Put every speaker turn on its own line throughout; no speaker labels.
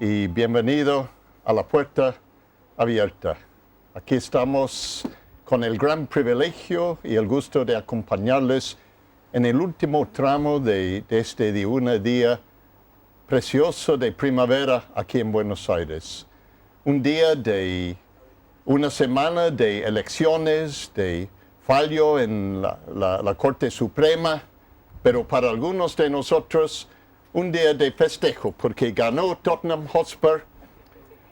y bienvenido a la puerta abierta. Aquí estamos con el gran privilegio y el gusto de acompañarles en el último tramo de este día precioso de primavera aquí en Buenos Aires. Un día de una semana de elecciones, de fallo en la Corte Suprema, pero para algunos de nosotros un día de festejo porque ganó Tottenham Hotspur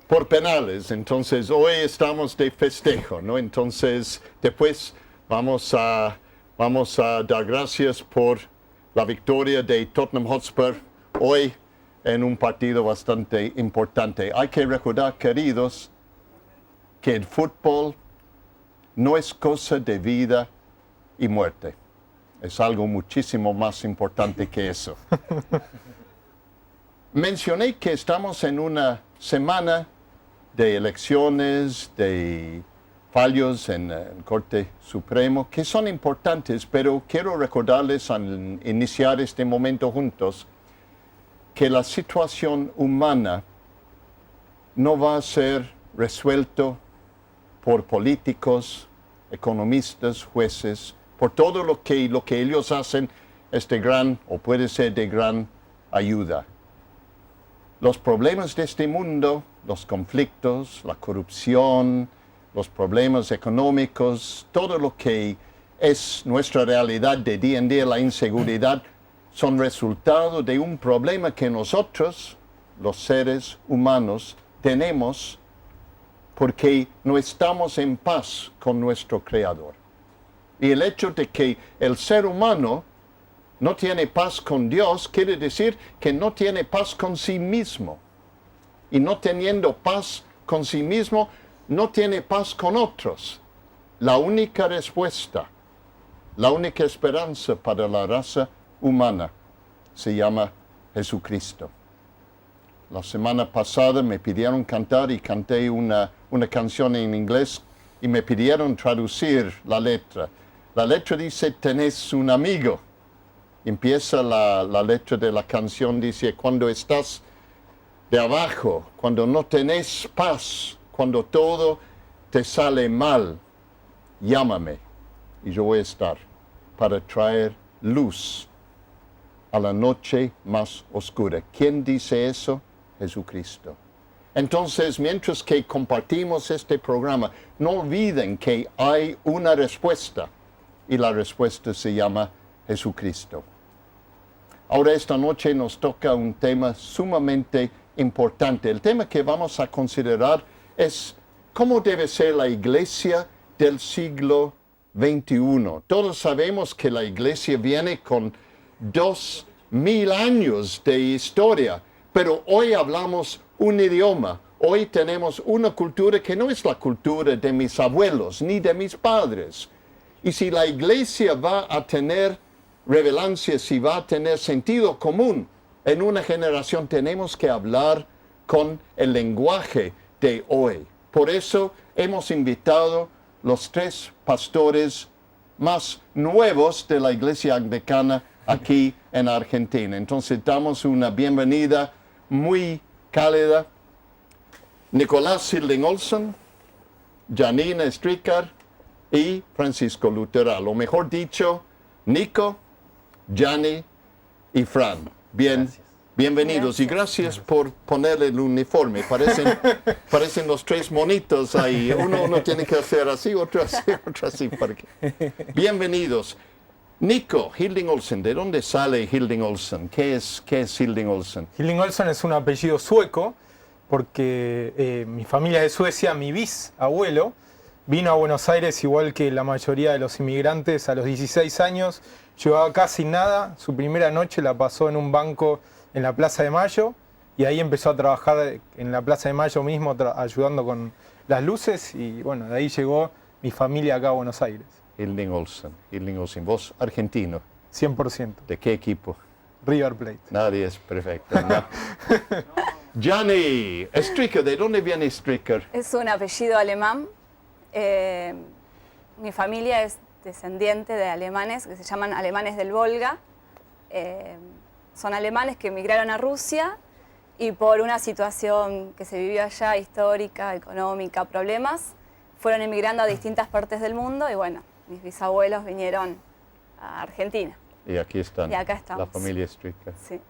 por penales. Entonces hoy estamos de festejo, ¿no? Entonces después vamos a dar gracias por la victoria de Tottenham Hotspur hoy en un partido bastante importante. Hay que recordar, queridos, que el fútbol no es cosa de vida y muerte. Es algo muchísimo más importante que eso. Mencioné que estamos en una semana de elecciones, de fallos en el Corte Supremo, que son importantes, pero quiero recordarles al iniciar este momento juntos que la situación humana no va a ser resuelto por políticos, economistas, jueces, por todo lo que ellos hacen es de gran, o puede ser de gran ayuda. Los problemas de este mundo, los conflictos, la corrupción, los problemas económicos, todo lo que es nuestra realidad de día en día, la inseguridad, son resultado de un problema que nosotros, los seres humanos, tenemos porque no estamos en paz con nuestro Creador. Y el hecho de que el ser humano no tiene paz con Dios, quiere decir que no tiene paz con sí mismo. Y no teniendo paz con sí mismo, no tiene paz con otros. La única respuesta, la única esperanza para la raza humana se llama Jesucristo. La semana pasada me pidieron cantar y canté una canción en inglés y me pidieron traducir la letra. La letra dice, tenés un amigo. Empieza la letra de la canción, dice, cuando estás de abajo, cuando no tenés paz, cuando todo te sale mal, llámame y yo voy a estar para traer luz a la noche más oscura. ¿Quién dice eso? Jesucristo. Entonces, mientras que compartimos este programa, no olviden que hay una respuesta y la respuesta se llama Jesucristo. Ahora esta noche nos toca un tema sumamente importante. El tema que vamos a considerar es cómo debe ser la iglesia del siglo XXI. Todos sabemos que la iglesia viene con 2000 años de historia, pero hoy hablamos un idioma. Hoy tenemos una cultura que no es la cultura de mis abuelos ni de mis padres. Y si la iglesia va a tener relevancia, si va a tener sentido común en una generación, tenemos que hablar con el lenguaje de hoy. Por eso hemos invitado los 3 pastores más nuevos de la iglesia anglicana aquí en Argentina. Entonces damos una bienvenida muy cálida. Nicolás Hilding Olsen, Janina Stricker y Francisco Luteral. O mejor dicho, Nico, Gianni y Fran. Bienvenidos. Gracias. Y gracias por ponerle el uniforme. Parecen los 3 monitos ahí. Uno tiene que hacer así, otro así. Bienvenidos. Nico, Hilding Olsen, ¿de dónde sale Hilding Olsen? ¿Qué es Hilding Olsen?
Hilding Olsen es un apellido sueco porque mi familia es de Suecia, mi bisabuelo vino a Buenos Aires igual que la mayoría de los inmigrantes a los 16 años. Llegaba acá sin nada, su primera noche la pasó en un banco en la Plaza de Mayo y ahí empezó a trabajar en la Plaza de Mayo mismo ayudando con las luces y bueno, de ahí llegó mi familia acá a Buenos Aires.
Hilding Olsen, vos argentino.
100%.
¿De qué equipo?
River Plate.
Nadie es perfecto, ¿no? Gianni, Stricker, ¿de dónde viene Stricker?
Es un apellido alemán. Mi familia es descendiente de alemanes que se llaman alemanes del Volga. Son alemanes que emigraron a Rusia y por una situación que se vivió allá, histórica, económica, problemas, fueron emigrando a distintas partes del mundo y bueno, mis bisabuelos vinieron a Argentina.
Y aquí están.
Y acá estamos.
La familia Stricker.
Sí.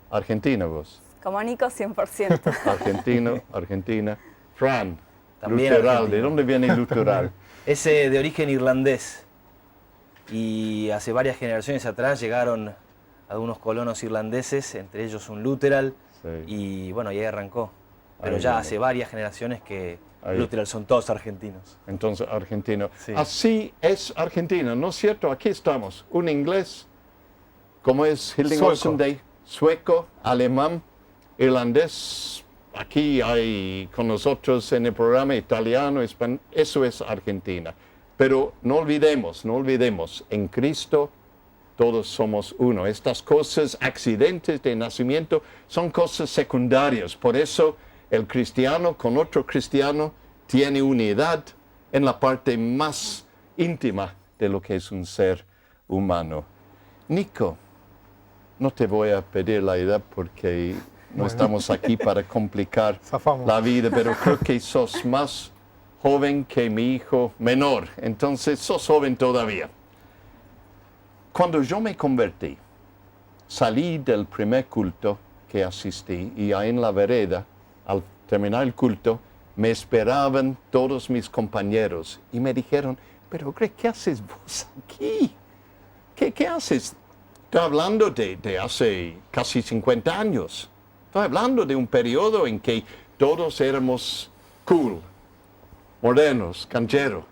Argentina vos.
Como Nico, 100%.
Argentino, Argentina. Fran,
También
Luteral.
argentino.
¿De dónde viene Luteral?
Es de origen irlandés y hace varias generaciones atrás llegaron algunos colonos irlandeses, entre ellos un luteral,
Sí.
y bueno, y ahí arrancó. Pero
Ahí
ya
viene.
hace varias generaciones que
Ahí.
luteral son todos argentinos.
Entonces, argentino.
Sí.
Así es Argentina, ¿no es cierto? Aquí estamos. Un inglés, como es Hilding
Sueco.
Olsen Day, sueco, alemán, irlandés. Aquí hay con nosotros en el programa italiano, español. Eso es Argentina. Pero no olvidemos, en Cristo todos somos uno. Estas cosas, accidentes de nacimiento, son cosas secundarias. Por eso el cristiano con otro cristiano tiene unidad en la parte más íntima de lo que es un ser humano. Nico, no te voy a pedir la edad porque no estamos aquí para complicar
Zafamos.
la vida, pero creo que sos más joven que mi hijo menor. Entonces, sos joven todavía. Cuando yo me convertí, salí del primer culto que asistí y ahí en la vereda, al terminar el culto, me esperaban todos mis compañeros y me dijeron, pero Greg, ¿qué haces vos aquí? ¿Qué haces? Estoy hablando de hace casi 50 años. Estoy hablando de un periodo en que todos éramos cool, modernos, cancheros.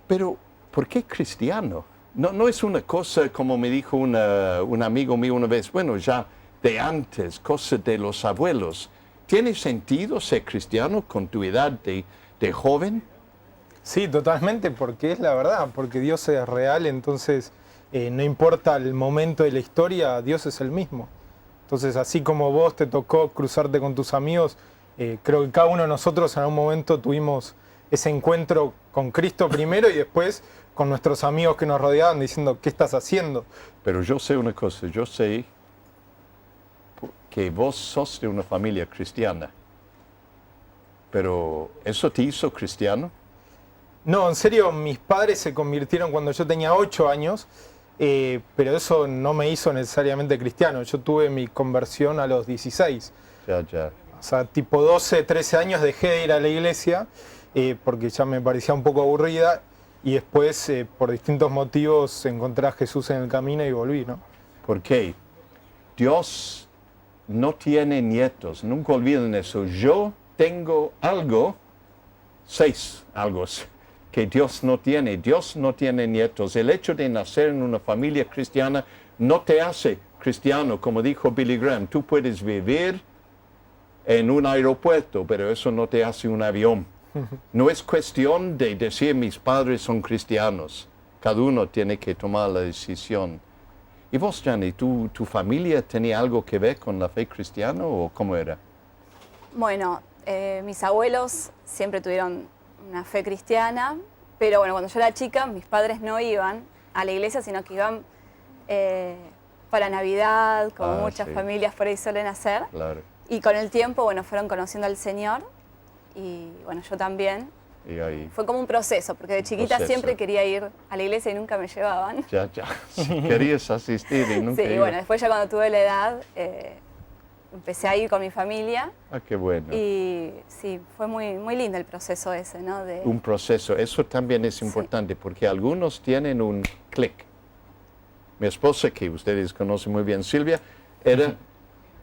Pero, ¿por qué cristiano? No es una cosa, como me dijo un amigo mío una vez, bueno, ya de antes, cosa de los abuelos. ¿Tiene sentido ser cristiano con tu edad de joven?
Sí, totalmente, porque es la verdad, porque Dios es real, entonces no importa el momento de la historia, Dios es el mismo. Entonces, así como vos te tocó cruzarte con tus amigos, creo que cada uno de nosotros en algún momento tuvimos ese encuentro con Cristo primero y después con nuestros amigos que nos rodeaban diciendo, ¿qué estás haciendo?
Pero yo sé una cosa, yo sé que vos sos de una familia cristiana. Pero, ¿eso te hizo cristiano?
No, en serio, mis padres se convirtieron cuando yo tenía 8 años, pero eso no me hizo necesariamente cristiano. Yo tuve mi conversión a los 16.
Ya.
O sea, tipo 12, 13 años dejé de ir a la iglesia porque ya me parecía un poco aburrida y después, por distintos motivos, encontré a Jesús en el camino y volví, ¿no?
¿Por qué? Dios no tiene nietos, nunca olviden eso. Yo tengo algo, 6 algo, que Dios no tiene. Dios no tiene nietos. El hecho de nacer en una familia cristiana no te hace cristiano, como dijo Billy Graham. Tú puedes vivir en un aeropuerto, pero eso no te hace un avión. No es cuestión de decir mis padres son cristianos. Cada uno tiene que tomar la decisión. ¿Y vos, Gianni, tu familia tenía algo que ver con la fe cristiana o cómo era?
Bueno, mis abuelos siempre tuvieron una fe cristiana, pero bueno, cuando yo era chica, mis padres no iban a la iglesia, sino que iban para Navidad, como muchas
sí.
familias por ahí suelen hacer.
Claro.
Y con el tiempo, bueno, fueron conociendo al Señor y bueno, yo también.
Y ahí,
Fue como un proceso, porque de chiquita
proceso.
siempre quería ir a la iglesia y nunca me llevaban.
ya. Si querías asistir y nunca
Sí, y
ibas.
bueno, después ya cuando tuve la edad, empecé a ir con mi familia
Ah, qué bueno.
y sí, fue muy lindo el proceso ese, ¿no?
Un proceso, eso también es importante porque algunos tienen un clic. Mi esposa, que ustedes conocen muy bien, Silvia, era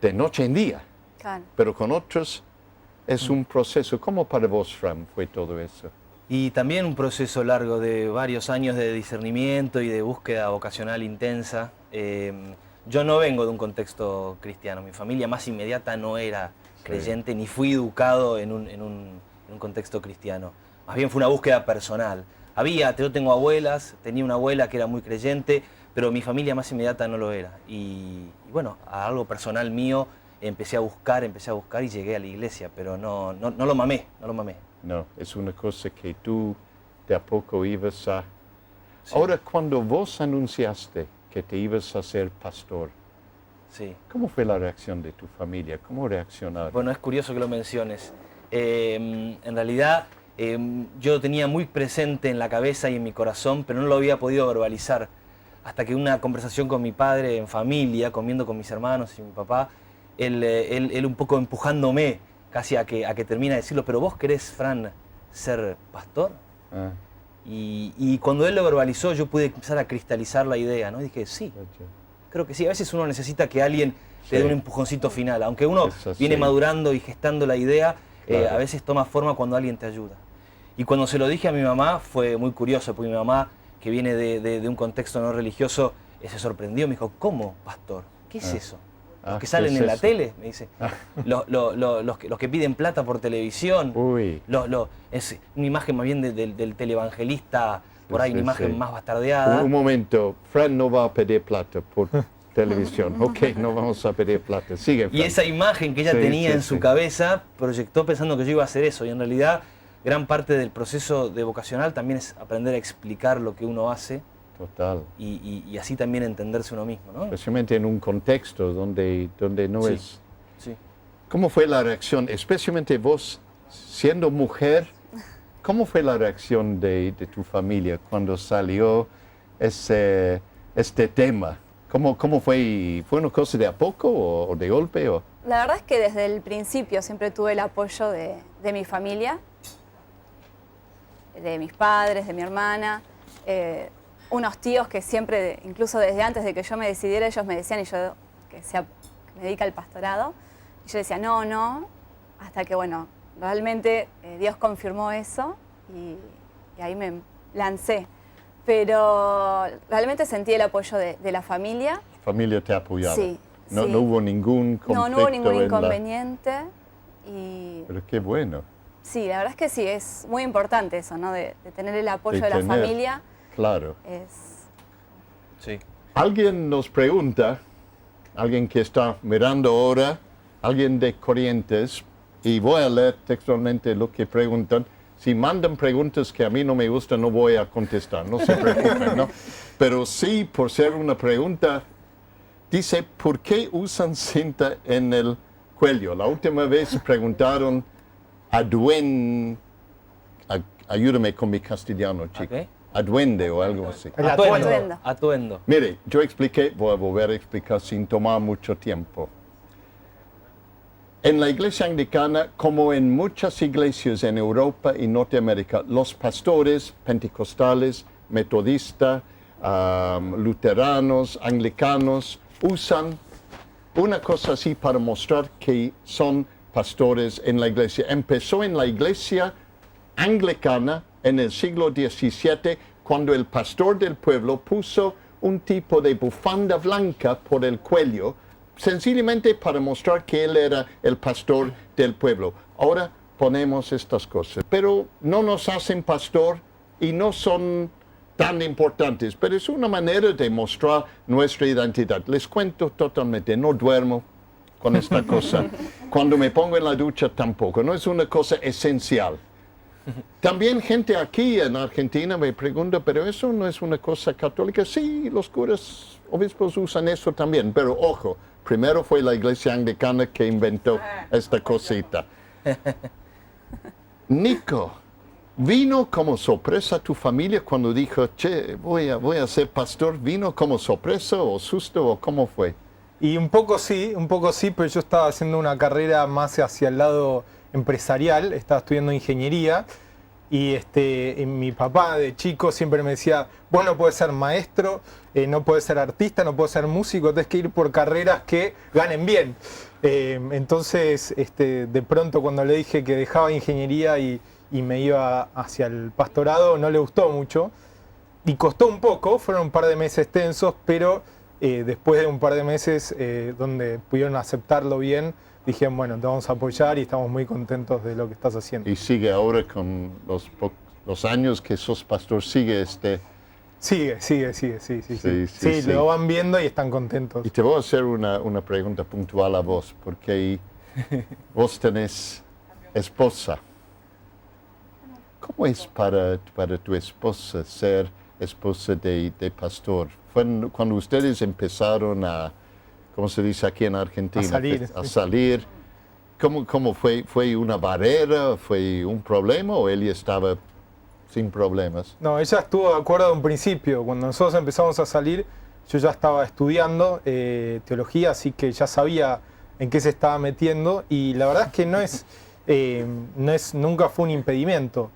de noche en día,
Claro.
pero con otros es un proceso. ¿Cómo para vos, Fran, fue todo eso?
Y también un proceso largo de varios años de discernimiento y de búsqueda vocacional intensa. Yo no vengo de un contexto cristiano, mi familia más inmediata no era creyente, ni fui educado en un contexto cristiano. Más bien fue una búsqueda personal. Yo tengo abuelas, tenía una abuela que era muy creyente, pero mi familia más inmediata no lo era. Y bueno, a algo personal mío empecé a buscar y llegué a la iglesia, pero no lo mamé.
No, es una cosa que tú de a poco ibas a...
Sí.
Ahora, cuando vos anunciaste que te ibas a ser pastor,
Sí.
¿Cómo fue la reacción de tu familia? ¿Cómo reaccionaron?
Bueno, es curioso que lo menciones. En realidad, yo lo tenía muy presente en la cabeza y en mi corazón, pero no lo había podido verbalizar. Hasta que una conversación con mi padre en familia, comiendo con mis hermanos y mi papá, él un poco empujándome casi a que termine de decirlo, pero vos querés, Fran, ser pastor.
Ah,
Y cuando él lo verbalizó, yo pude empezar a cristalizar la idea, ¿no? Y dije, sí,
gotcha.
creo que sí. A veces uno necesita que alguien
Sí.
le dé un empujoncito final. Aunque uno
Es así.
viene madurando y gestando la idea,
Claro.
a veces toma forma cuando alguien te ayuda. Y cuando se lo dije a mi mamá, fue muy curioso, porque mi mamá, que viene de un contexto no religioso, se sorprendió. Me dijo, ¿cómo, pastor? ¿Qué es eso? ¿Los que
¿qué
salen
es
en la
eso?
tele? Me dice. Los que piden plata por televisión.
Uy,
Es una imagen más bien del televangelista, por
Sí,
ahí, una
sí,
imagen
sí.
más bastardeada.
un momento, Fran no va a pedir plata por televisión. Ok, no vamos a pedir plata. Sigue,
Y
Fran.
esa imagen que ella
Sí,
tenía
sí,
en su
sí.
cabeza proyectó pensando que yo iba a hacer eso. Y en realidad, gran parte del proceso de vocacional también es aprender a explicar lo que uno hace
Total.
y así también entenderse uno mismo, ¿no?
Especialmente en un contexto donde no
Sí.
es...
Sí.
¿Cómo fue la reacción, especialmente vos siendo mujer? ¿Cómo fue la reacción de tu familia cuando salió este tema? ¿Cómo fue? ¿Fue una cosa de a poco o de golpe? O?
La verdad es que desde el principio siempre tuve el apoyo de mi familia, de mis padres, de mi hermana, unos tíos que siempre, incluso desde antes de que yo me decidiera, ellos me decían, y yo que me dedica al pastorado, y yo decía, no, hasta que, bueno, realmente Dios confirmó eso y ahí me lancé. Pero realmente sentí el apoyo de la familia.
¿La familia te apoyaba?
Sí,
No,
sí.
no hubo ningún conflicto.
No hubo ningún
en la-
inconveniente. Y
Pero qué bueno.
sí, la verdad es que sí, es muy importante eso, ¿no? De tener el apoyo
De
de la
tener.
familia.
Claro.
Es...
Sí.
Alguien nos pregunta, alguien que está mirando ahora, alguien de Corrientes, y voy a leer textualmente lo que preguntan. Si mandan preguntas que a mí no me gustan, no voy a contestar, no se preocupen, ¿no? Pero sí, por ser una pregunta, dice, ¿por qué usan cinta en el cuello? La última vez preguntaron ayúdame con mi castellano, chico.
Ok.
Aduende o algo así.
El atuendo.
Atuendo.
Atuendo.
Mire, yo expliqué, voy a volver a explicar sin tomar mucho tiempo. En la iglesia anglicana, como en muchas iglesias en Europa y Norteamérica, los pastores pentecostales, metodistas, luteranos, anglicanos, usan una cosa así para mostrar que son pastores en la iglesia. Empezó en la iglesia anglicana en el siglo XVII, cuando el pastor del pueblo puso un tipo de bufanda blanca por el cuello, sencillamente para mostrar que él era el pastor del pueblo. Ahora ponemos estas cosas, pero no nos hacen pastor y no son tan importantes, pero es una manera de mostrar nuestra identidad. Les cuento totalmente, no duermo con esta cosa. Cuando me pongo en la ducha tampoco, no es una cosa esencial. También gente aquí en Argentina me pregunta, pero eso no es una cosa católica. Sí, los curas, obispos usan eso también, pero ojo, primero fue la iglesia anglicana que inventó esta cosita. Nico, ¿vino como sorpresa a tu familia cuando dijo, che, voy a ser pastor? ¿Vino como sorpresa o susto o cómo fue?
Y un poco sí, pero yo estaba haciendo una carrera más hacia el lado empresarial, estaba estudiando ingeniería y mi papá de chico siempre me decía, vos no podés ser maestro, no podés ser artista, no podés ser músico, tenés que ir por carreras que ganen bien. Entonces, de pronto cuando le dije que dejaba ingeniería y me iba hacia el pastorado, no le gustó mucho y costó un poco, fueron un par de meses tensos, pero después de un par de meses donde pudieron aceptarlo bien, dijeron, bueno, te vamos a apoyar y estamos muy contentos de lo que estás haciendo.
Y sigue ahora con los años que sos pastor, sigue
Sigue, sí.
Sí.
Lo van viendo y están contentos.
Y te voy a hacer una pregunta puntual a vos, porque vos tenés esposa. ¿Cómo es para tu esposa ser esposa de pastor? Cuando ustedes empezaron a ¿cómo se dice aquí en Argentina?
A salir.
A salir. ¿Cómo fue? ¿Fue una barrera? ¿Fue un problema o ella estaba sin problemas?
No, ella estuvo de acuerdo de un principio. Cuando nosotros empezamos a salir, yo ya estaba estudiando teología, así que ya sabía en qué se estaba metiendo. Y la verdad es que nunca fue un impedimento.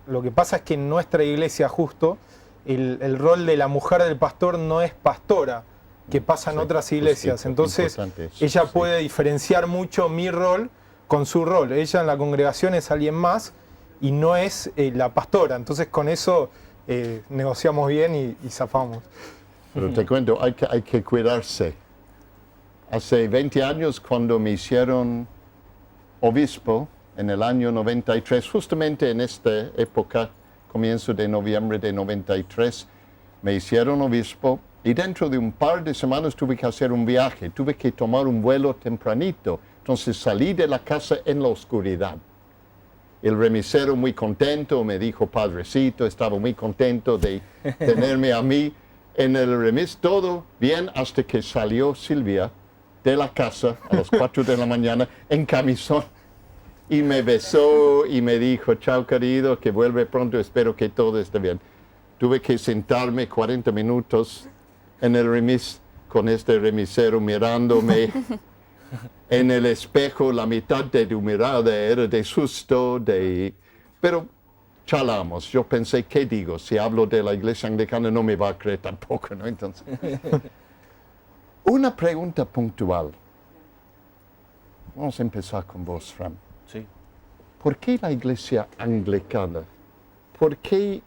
Lo que pasa es que en nuestra iglesia justo, el rol de la mujer del pastor no es pastora, que pasa en otras iglesias. Entonces, ella puede diferenciar mucho mi rol con su rol. Ella en la congregación es alguien más y no es la pastora. Entonces, con eso negociamos bien y zafamos.
Pero te cuento, hay que cuidarse. Hace 20 años, cuando me hicieron obispo, en el año 93, justamente en esta época, comienzo de noviembre de 93, me hicieron obispo. Y dentro de un par de semanas tuve que hacer un viaje, tuve que tomar un vuelo tempranito. Entonces salí de la casa en la oscuridad. El remisero muy contento, me dijo padrecito, estaba muy contento de tenerme a mí en el remis. Todo bien hasta que salió Silvia de la casa a las 4 de la mañana en camisón. Y me besó y me dijo, chao querido, que vuelve pronto, espero que todo esté bien. Tuve que sentarme 40 minutos en el remis con este remisero mirándome en el espejo. La mitad de tu mirada era de susto, pero charlamos. Yo pensé, ¿qué digo? Si hablo de la iglesia anglicana no me va a creer tampoco, ¿no? Entonces, una pregunta puntual. Vamos a empezar con vos, Fran.
Sí.
¿Por qué la iglesia anglicana? ¿Por qué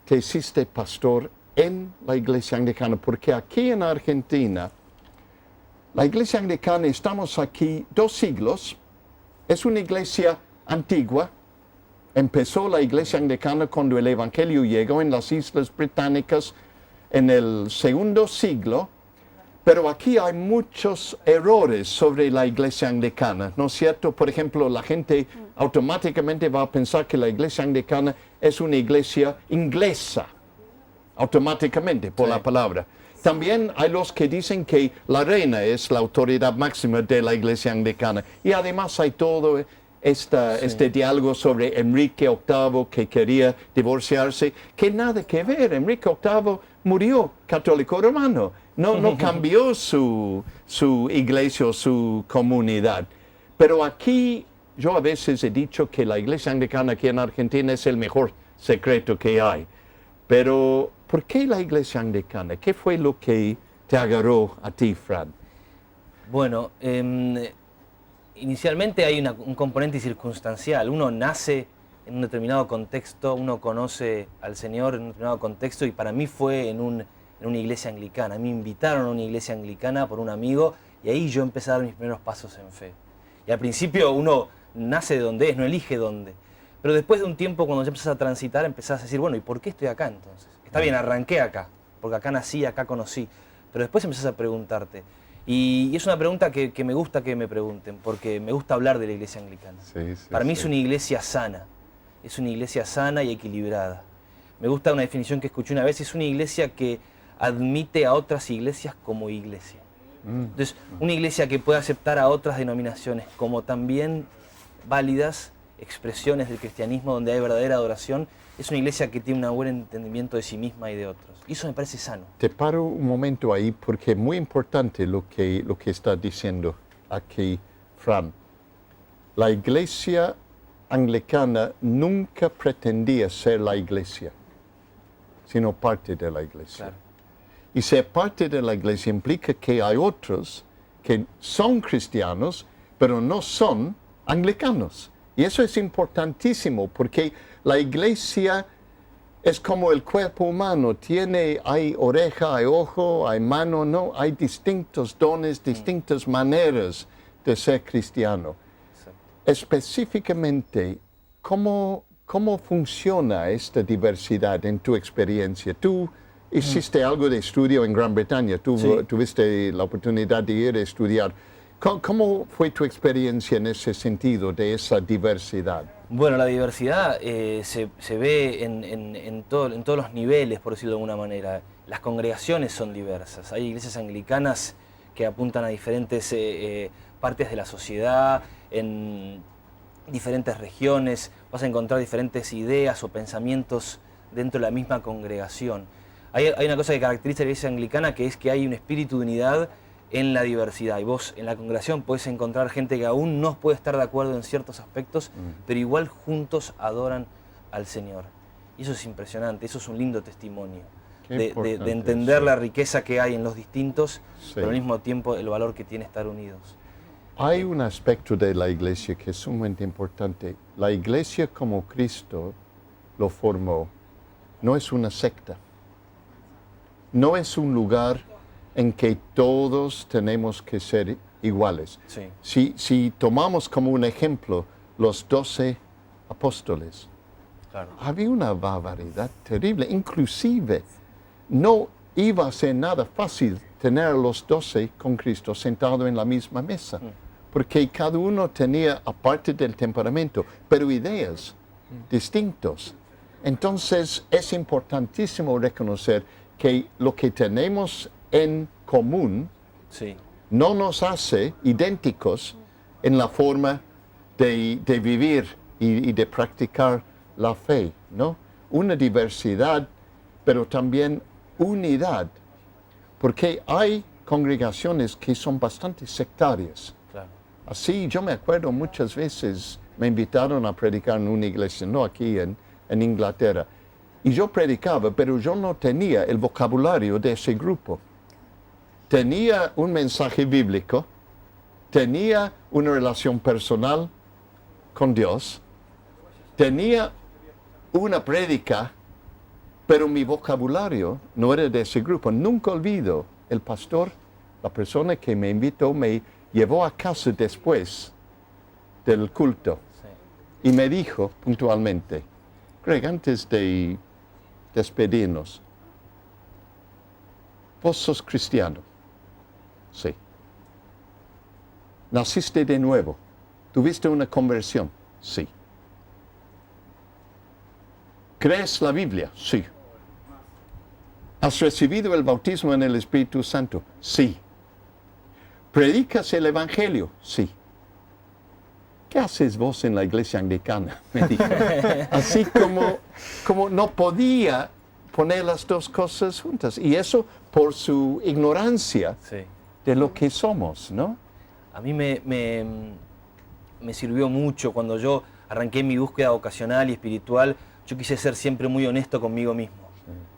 te hiciste pastor en la iglesia anglicana? Porque aquí en Argentina, la iglesia anglicana, estamos aquí 2 siglos, es una iglesia antigua. Empezó la iglesia anglicana cuando el evangelio llegó en las Islas Británicas en el 2º siglo, pero aquí hay muchos errores sobre la iglesia anglicana, ¿no es cierto? Por ejemplo, la gente automáticamente va a pensar que la iglesia anglicana es una iglesia inglesa, automáticamente por la palabra. También hay los que dicen que la reina es la autoridad máxima de la iglesia anglicana. Y además hay todo este diálogo sobre Enrique VIII que quería divorciarse, que nada que ver. Enrique VIII murió católico romano. No cambió su iglesia o su comunidad. Pero aquí yo a veces he dicho que la iglesia anglicana aquí en Argentina es el mejor secreto que hay. Pero, ¿por qué la iglesia anglicana? ¿Qué fue lo que te agarró a ti, Fran?
Bueno, inicialmente hay un componente circunstancial. Uno nace en un determinado contexto, uno conoce al Señor en un determinado contexto, y para mí fue en una iglesia anglicana. Me invitaron a una iglesia anglicana por un amigo y ahí yo empecé a dar mis primeros pasos en fe. Y al principio uno nace de donde es, no elige dónde. Pero después de un tiempo, cuando ya empezás a transitar, empezás a decir, bueno, ¿y por qué estoy acá entonces? Está bien, arranqué acá, porque acá nací, acá conocí. Pero después empezás a preguntarte. Y es una pregunta que me gusta que me pregunten, porque me gusta hablar de la iglesia anglicana. Para mí es una iglesia sana. Es una iglesia sana y equilibrada. Me gusta una definición que escuché una vez, es una iglesia que admite a otras iglesias como iglesia. Entonces, una iglesia que puede aceptar a otras denominaciones como también válidas expresiones del cristianismo donde hay verdadera adoración, es una iglesia que tiene un buen entendimiento de sí misma y de otros. Y eso me parece sano.
Te paro un momento ahí porque es muy importante lo que está diciendo aquí Fran. La iglesia anglicana nunca pretendía ser la iglesia, sino parte de la iglesia.
Claro.
Y ser parte de la iglesia implica que hay otros que son cristianos, pero no son anglicanos. Y eso es importantísimo porque la iglesia es como el cuerpo humano. Hay oreja, hay ojo, hay mano, no. Hay distintos dones, distintas maneras de ser cristiano.
Exacto.
Específicamente, ¿cómo funciona esta diversidad en tu experiencia? Tú hiciste algo de estudio en Gran Bretaña, tuviste la oportunidad de ir a estudiar. ¿Cómo fue tu experiencia en ese sentido, de esa diversidad?
Bueno, la diversidad se ve en todos los niveles, por decirlo de alguna manera. Las congregaciones son diversas. Hay iglesias anglicanas que apuntan a diferentes partes de la sociedad, en diferentes regiones, vas a encontrar diferentes ideas o pensamientos dentro de la misma congregación. Hay una cosa que caracteriza a la iglesia anglicana, que es que hay un espíritu de unidad en la diversidad. Y vos en la congregación podés encontrar gente que aún no puede estar de acuerdo en ciertos aspectos, pero igual juntos adoran al Señor. Y eso es impresionante, eso es un lindo testimonio de entender la riqueza que hay en los distintos, pero al mismo tiempo el valor que tiene estar unidos.
Hay un aspecto de la iglesia que es sumamente importante. La iglesia como Cristo lo formó, no es una secta. No es un lugar en que todos tenemos que ser iguales.
Sí.
Si tomamos como un ejemplo los 12 apóstoles,
Claro.
había una barbaridad terrible. Inclusive no iba a ser nada fácil tener a los 12 con Cristo sentados en la misma mesa, porque cada uno tenía, aparte del temperamento, pero ideas distintos. Entonces es importantísimo reconocer que lo que tenemos en común
Sí.
no nos hace idénticos en la forma de vivir y de practicar la fe, ¿no? Una diversidad, pero también unidad, porque hay congregaciones que son bastante sectarias.
Claro.
Así, yo me acuerdo muchas veces me invitaron a predicar en una iglesia, no aquí en Inglaterra, y yo predicaba, pero yo no tenía el vocabulario de ese grupo. Tenía un mensaje bíblico, tenía una relación personal con Dios, tenía una prédica, pero mi vocabulario no era de ese grupo. Nunca olvido, el pastor, la persona que me invitó, me llevó a casa después del culto
Sí.
y me dijo puntualmente: Greg, antes de despedirnos, ¿vos sos cristiano? Sí. ¿Naciste de nuevo? ¿Tuviste una conversión? Sí. ¿Crees la Biblia? Sí. ¿Has recibido el bautismo en el Espíritu Santo? Sí. ¿Predicas el Evangelio? Sí. ¿Qué haces vos en la iglesia anglicana? Me dijo. Así como no podía poner las dos cosas juntas. Y eso por su ignorancia
Sí.
de lo que somos, ¿no?
A mí me sirvió mucho cuando yo arranqué mi búsqueda vocacional y espiritual. Yo quise ser siempre muy honesto conmigo mismo,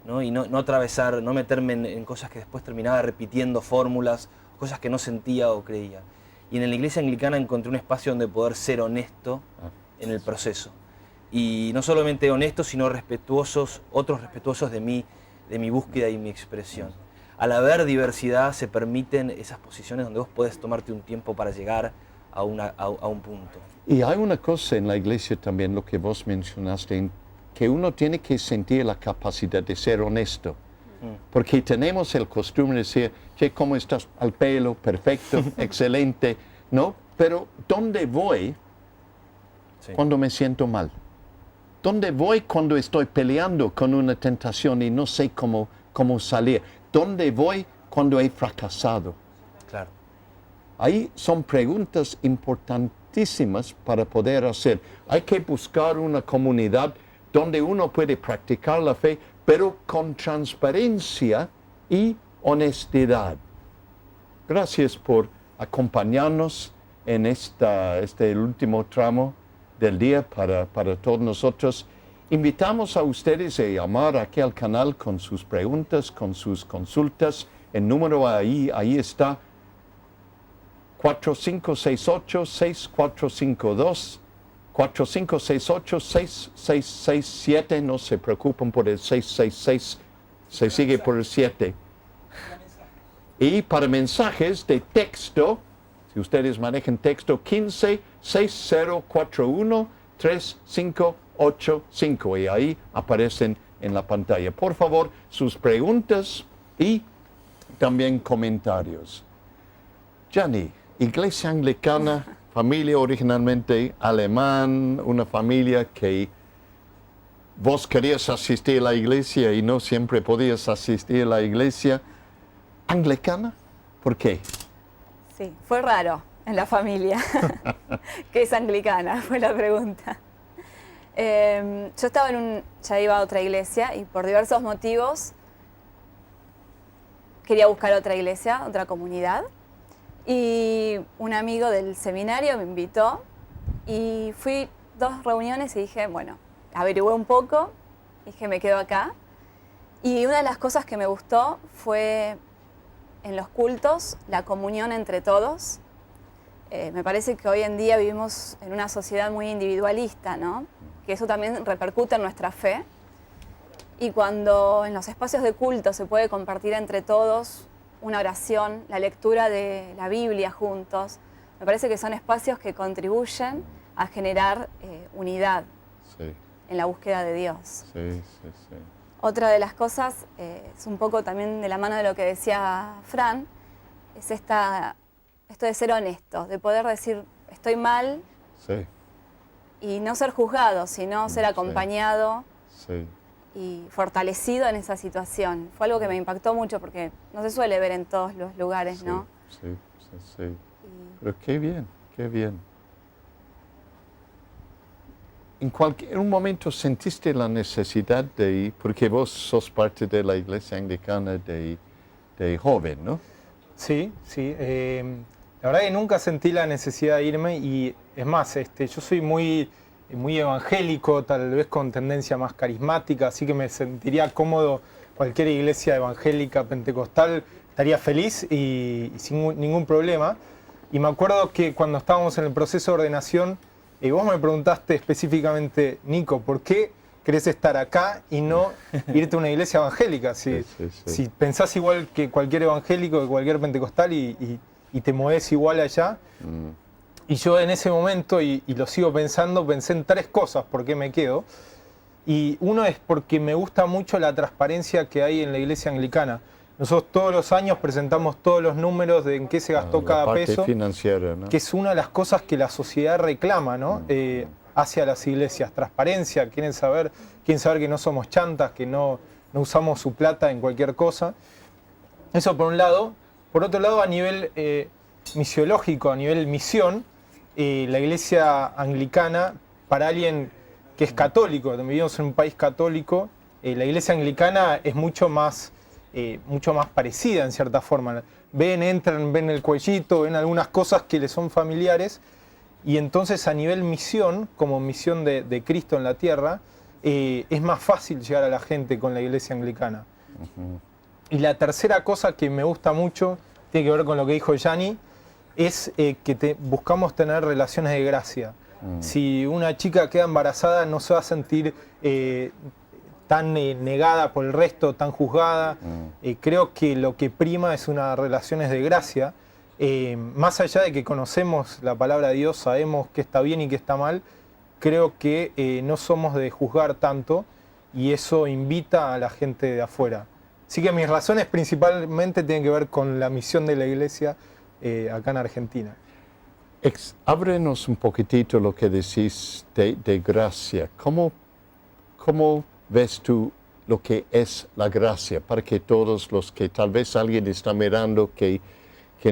¿no? Y no atravesar, no meterme en cosas que después terminaba repitiendo fórmulas, cosas que no sentía o creía. Y en la iglesia anglicana encontré un espacio donde poder ser honesto en el proceso. Y no solamente honestos, sino respetuosos, otros respetuosos de mi búsqueda y mi expresión. Al haber diversidad se permiten esas posiciones donde vos podés tomarte un tiempo para llegar a un punto.
Y hay una cosa en la iglesia también, lo que vos mencionaste, que uno tiene que sentir la capacidad de ser honesto. Porque tenemos el costumbre de decir, che, ¿cómo estás? Al pelo, perfecto, excelente, ¿no? Pero ¿dónde voy
Sí.
cuando me siento mal? ¿Dónde voy cuando estoy peleando con una tentación y no sé cómo salir? ¿Dónde voy cuando he fracasado?
Claro.
Ahí son preguntas importantísimas para poder hacer. Hay que buscar una comunidad donde uno puede practicar la fe, pero con transparencia y honestidad. Gracias por acompañarnos en este último tramo del día para todos nosotros. Invitamos a ustedes a llamar aquí al canal con sus preguntas, con sus consultas. El número ahí está, 4568-6452, 4568-6667, no se preocupen por el 666, se sigue por el 7. Y para mensajes de texto, si ustedes manejan texto, 156041-3585, y ahí aparecen en la pantalla. Por favor, sus preguntas y también comentarios. Gianni, Iglesia Anglicana, familia originalmente alemán, una familia que vos querías asistir a la iglesia y no siempre podías asistir a la iglesia. ¿Anglicana? ¿Por qué?
Sí, fue raro en la familia, que es anglicana, fue la pregunta. Yo estaba ya iba a otra iglesia y por diversos motivos quería buscar otra iglesia, otra comunidad. Y un amigo del seminario me invitó y fui 2 reuniones y dije, bueno, averigüé un poco, dije, me quedo acá. Y una de las cosas que me gustó fue en los cultos, la comunión entre todos. Me parece que hoy en día vivimos en una sociedad muy individualista, ¿no? Que eso también repercute en nuestra fe. Y cuando en los espacios de culto se puede compartir entre todos una oración, la lectura de la Biblia juntos, me parece que son espacios que contribuyen a generar unidad
Sí,
en la búsqueda de Dios.
sí, sí, sí.
Otra de las cosas, es un poco también de la mano de lo que decía Fran, es esto de ser honesto, de poder decir, estoy mal,
Sí,
y no ser juzgado, sino ser
Sí.
acompañado
sí.
y fortalecido en esa situación. Fue algo que me impactó mucho porque no se suele ver en todos los lugares,
Sí,
¿no?
sí, sí, sí.
Y
Pero qué bien, qué bien. En un momento sentiste la necesidad de, porque vos sos parte de la iglesia anglicana de joven, ¿no?
Sí, sí. La verdad que nunca sentí la necesidad de irme y es más, yo soy muy evangélico, tal vez con tendencia más carismática, así que me sentiría cómodo cualquier iglesia evangélica, pentecostal, estaría feliz y sin ningún problema. Y me acuerdo que cuando estábamos en el proceso de ordenación, vos me preguntaste específicamente, Nico, ¿por qué querés estar acá y no irte a una iglesia evangélica? Si pensás igual que cualquier evangélico, que cualquier pentecostal y te movés igual allá. Y yo en ese momento, y lo sigo pensando, pensé en 3 cosas por qué me quedo. Y uno es porque me gusta mucho la transparencia que hay en la iglesia anglicana. Nosotros todos los años presentamos todos los números de en qué se gastó cada peso,
financiera, ¿no?
que es una de las cosas que la sociedad reclama, ¿no? Hacia las iglesias. Transparencia, quieren saber que no somos chantas, que no usamos su plata en cualquier cosa. Eso por un lado. Por otro lado, a nivel misiológico, a nivel misión, la iglesia anglicana, para alguien que es católico, vivimos en un país católico, la iglesia anglicana es mucho más parecida en cierta forma. Entran, ven el cuellito, ven algunas cosas que les son familiares, y entonces a nivel misión, como misión de Cristo en la tierra, es más fácil llegar a la gente con la iglesia anglicana. Y la tercera cosa que me gusta mucho, tiene que ver con lo que dijo Yanni, es que buscamos tener relaciones de gracia. Si una chica queda embarazada, no se va a sentir tan negada por el resto, tan juzgada. Creo que lo que prima es unas relaciones de gracia. Más allá de que conocemos la palabra de Dios, sabemos qué está bien y qué está mal, creo que no somos de juzgar tanto y eso invita a la gente de afuera. Así que mis razones principalmente tienen que ver con la misión de la iglesia acá en Argentina.
Ábrenos un poquitito lo que decís de gracia. ¿Cómo ves tú lo que es la gracia? Para que todos los que tal vez alguien está mirando que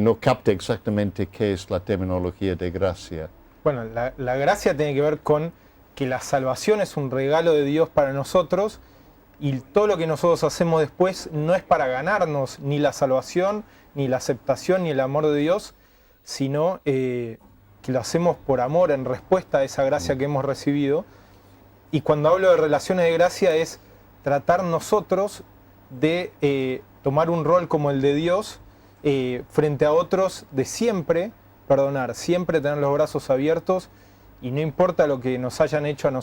no capte exactamente qué es la terminología de gracia.
Bueno, la gracia tiene que ver con que la salvación es un regalo de Dios para nosotros y todo lo que nosotros hacemos después no es para ganarnos ni la salvación, ni la aceptación, ni el amor de Dios, sino que lo hacemos por amor, en respuesta a esa gracia que hemos recibido. Y cuando hablo de relaciones de gracia es tratar nosotros de tomar un rol como el de Dios frente a otros, de siempre perdonar, siempre tener los brazos abiertos y no importa lo que nos hayan hecho a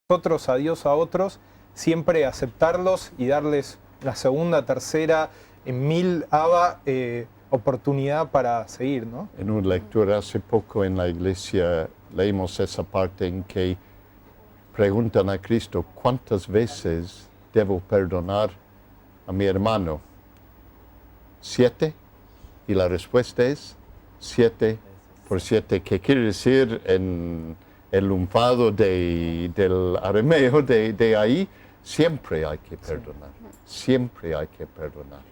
nosotros, a Dios, a otros, siempre aceptarlos y darles la segunda, tercera, en 1000 oportunidad para seguir, ¿no?
En una lectura hace poco en la iglesia leímos esa parte en que preguntan a Cristo, ¿cuántas veces debo perdonar a mi hermano? 7. Y la respuesta es 7 por 7, que quiere decir en el lunfado del arameo de ahí, siempre hay que perdonar, siempre hay que perdonar.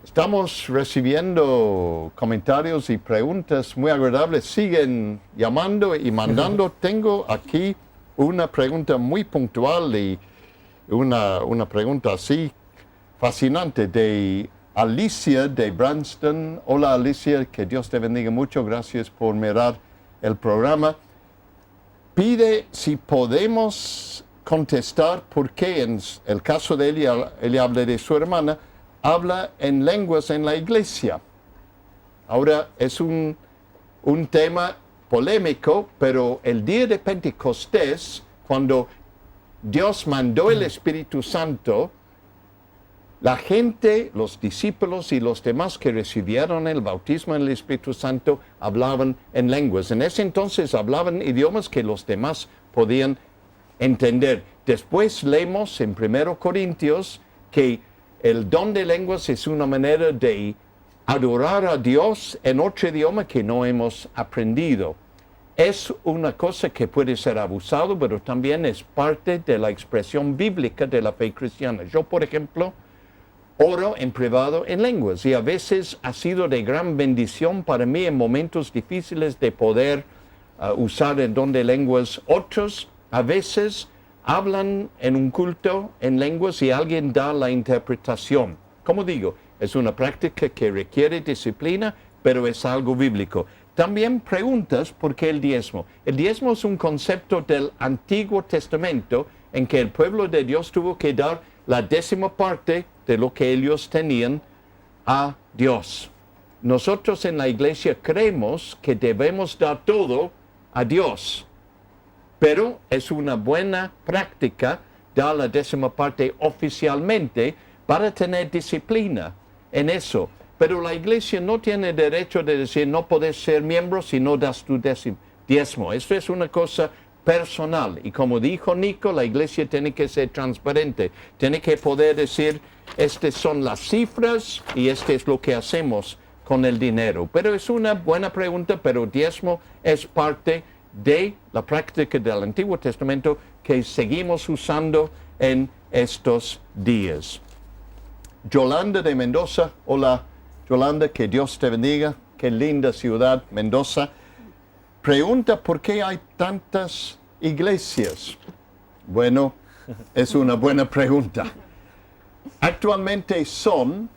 Estamos recibiendo comentarios y preguntas muy agradables. Siguen llamando y mandando. Tengo aquí una pregunta muy puntual y una pregunta así fascinante de Alicia de Branston. Hola Alicia, que Dios te bendiga mucho. Gracias por mirar el programa. Pide si podemos contestar por qué en el caso de ella habla de su hermana, habla en lenguas en la iglesia. Ahora es un tema polémico, pero el día de Pentecostés, cuando Dios mandó el Espíritu Santo, la gente, los discípulos y los demás que recibieron el bautismo en el Espíritu Santo hablaban en lenguas. En ese entonces hablaban idiomas que los demás podían entender. Después leemos en 1 Corintios que el don de lenguas es una manera de adorar a Dios en otro idioma que no hemos aprendido. Es una cosa que puede ser abusado, pero también es parte de la expresión bíblica de la fe cristiana. Yo, por ejemplo, oro en privado en lenguas y a veces ha sido de gran bendición para mí en momentos difíciles de poder usar el don de lenguas. Otros a veces hablan en un culto en lenguas y alguien da la interpretación. Como digo, es una práctica que requiere disciplina, pero es algo bíblico. También preguntas por qué el diezmo. El diezmo es un concepto del Antiguo Testamento en que el pueblo de Dios tuvo que dar la 10ª parte de lo que ellos tenían a Dios. Nosotros en la iglesia creemos que debemos dar todo a Dios, pero es una buena práctica dar la 10ª parte oficialmente para tener disciplina en eso. Pero la iglesia no tiene derecho de decir no puedes ser miembro si no das tu diezmo. Esto es una cosa personal. Y como dijo Nico, la iglesia tiene que ser transparente. Tiene que poder decir, estas son las cifras y este es lo que hacemos con el dinero. Pero es una buena pregunta, pero diezmo es parte de la práctica del Antiguo Testamento que seguimos usando en estos días. Yolanda de Mendoza, hola Yolanda, que Dios te bendiga, qué linda ciudad Mendoza. Pregunta por qué hay tantas iglesias. Bueno, es una buena pregunta. Actualmente son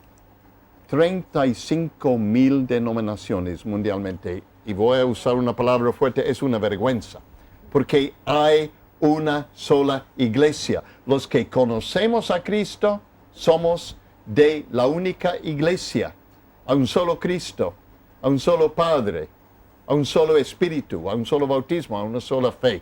35,000 denominaciones mundialmente. Y voy a usar una palabra fuerte, es una vergüenza. Porque hay una sola iglesia. Los que conocemos a Cristo somos de la única iglesia. A un solo Cristo, a un solo Padre, a un solo Espíritu, a un solo bautismo, a una sola fe.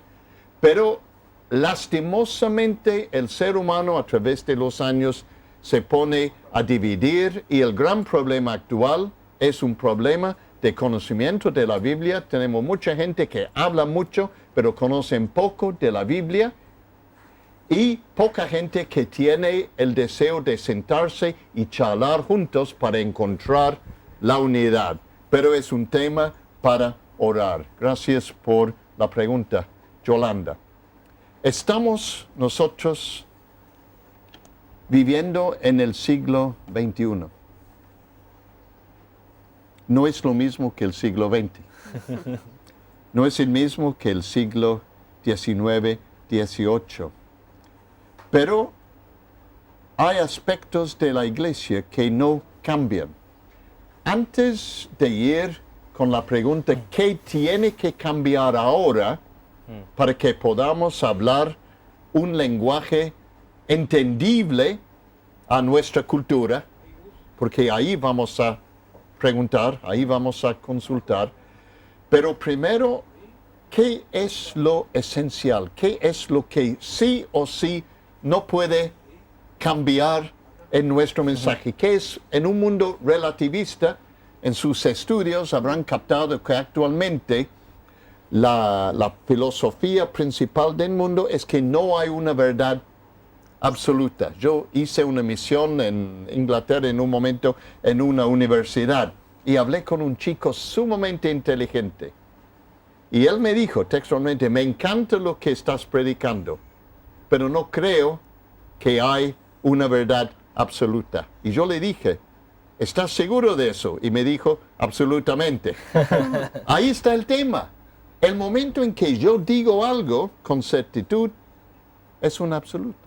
Pero lastimosamente el ser humano a través de los años se pone a dividir y el gran problema actual es un problema de conocimiento de la Biblia. Tenemos mucha gente que habla mucho, pero conocen poco de la Biblia y poca gente que tiene el deseo de sentarse y charlar juntos para encontrar la unidad. Pero es un tema para orar. Gracias por la pregunta, Yolanda. Estamos nosotros viviendo en el siglo XXI. No es lo mismo que el siglo XX. No es el mismo que el siglo XIX, XVIII. Pero hay aspectos de la iglesia que no cambian. Antes de ir con la pregunta, ¿qué tiene que cambiar ahora para que podamos hablar un lenguaje entendible a nuestra cultura? Porque ahí vamos a preguntar, ahí vamos a consultar. Pero primero, ¿qué es lo esencial? ¿Qué es lo que sí o sí no puede cambiar en nuestro mensaje? ¿Qué es en un mundo relativista? En sus estudios habrán captado que actualmente la filosofía principal del mundo es que no hay una verdad absoluta. Yo hice una misión en Inglaterra en un momento en una universidad y hablé con un chico sumamente inteligente. Y él me dijo textualmente, me encanta lo que estás predicando, pero no creo que hay una verdad absoluta. Y yo le dije, ¿Estás seguro de eso? Y me dijo, absolutamente. Ahí está el tema. El momento en que yo digo algo con certitud es un absoluto.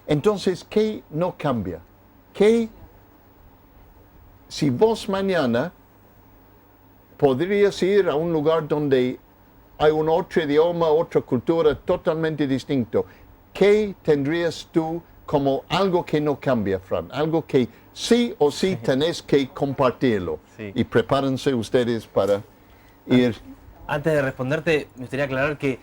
Entonces, ¿qué no cambia? ¿Qué si vos mañana podrías ir a un lugar donde hay un otro idioma, otra cultura totalmente distinto? ¿Qué tendrías tú como algo que no cambia, Fran? Algo que sí o sí tenés que compartirlo.
Sí.
Y prepárense ustedes para ir.
Antes de responderte, me gustaría aclarar que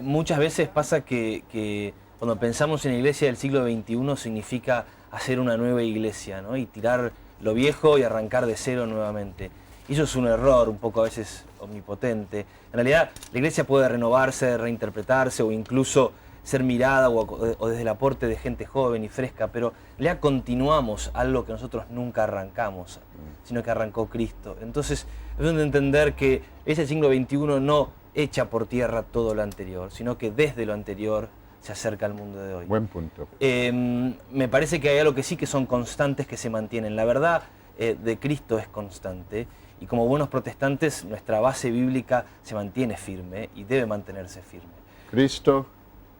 muchas veces pasa que cuando pensamos en iglesia del siglo XXI significa hacer una nueva iglesia, ¿no? Y tirar lo viejo y arrancar de cero nuevamente. Y eso es un error un poco a veces omnipotente. En realidad la iglesia puede renovarse, reinterpretarse o incluso ser mirada o desde el aporte de gente joven y fresca, pero ya continuamos algo que nosotros nunca arrancamos, sino que arrancó Cristo. Entonces es de entender que ese siglo XXI no echa por tierra todo lo anterior, sino que desde lo anterior se acerca al mundo de hoy.
Buen punto.
Me parece que hay algo que sí que son constantes que se mantienen. La verdad de Cristo es constante y como buenos protestantes nuestra base bíblica se mantiene firme y debe mantenerse firme.
Cristo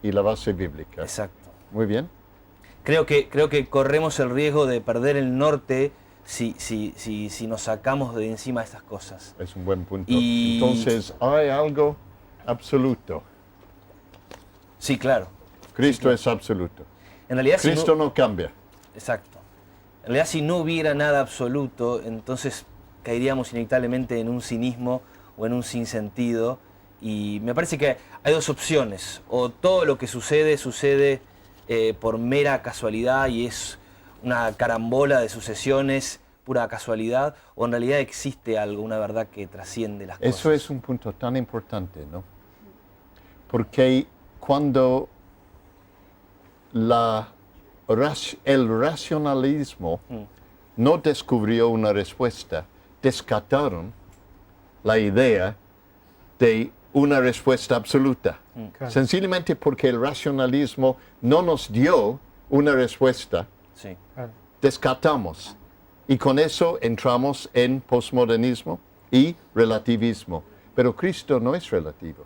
y la base bíblica.
Exacto.
Muy bien.
Creo que corremos el riesgo de perder el norte si nos sacamos de encima estas cosas.
Es un buen punto.
Y-
Entonces, hay algo absoluto.
Sí, claro.
Cristo es absoluto.
En realidad,
Cristo no cambia.
Exacto. En realidad, si no hubiera nada absoluto, entonces caeríamos inevitablemente en un cinismo o en un sinsentido. Y me parece que hay dos opciones. O todo lo que sucede, sucede por mera casualidad y es una carambola de sucesiones, pura casualidad, o en realidad existe algo, una verdad que trasciende las cosas.
Eso es un punto tan importante, ¿no? Porque cuando el racionalismo no descubrió una respuesta, descartaron la idea de una respuesta absoluta.
Claro.
Sencillamente porque el racionalismo no nos dio una respuesta,
Sí.
Claro.
descartamos. Y con eso entramos en posmodernismo y relativismo. Pero Cristo no es relativo.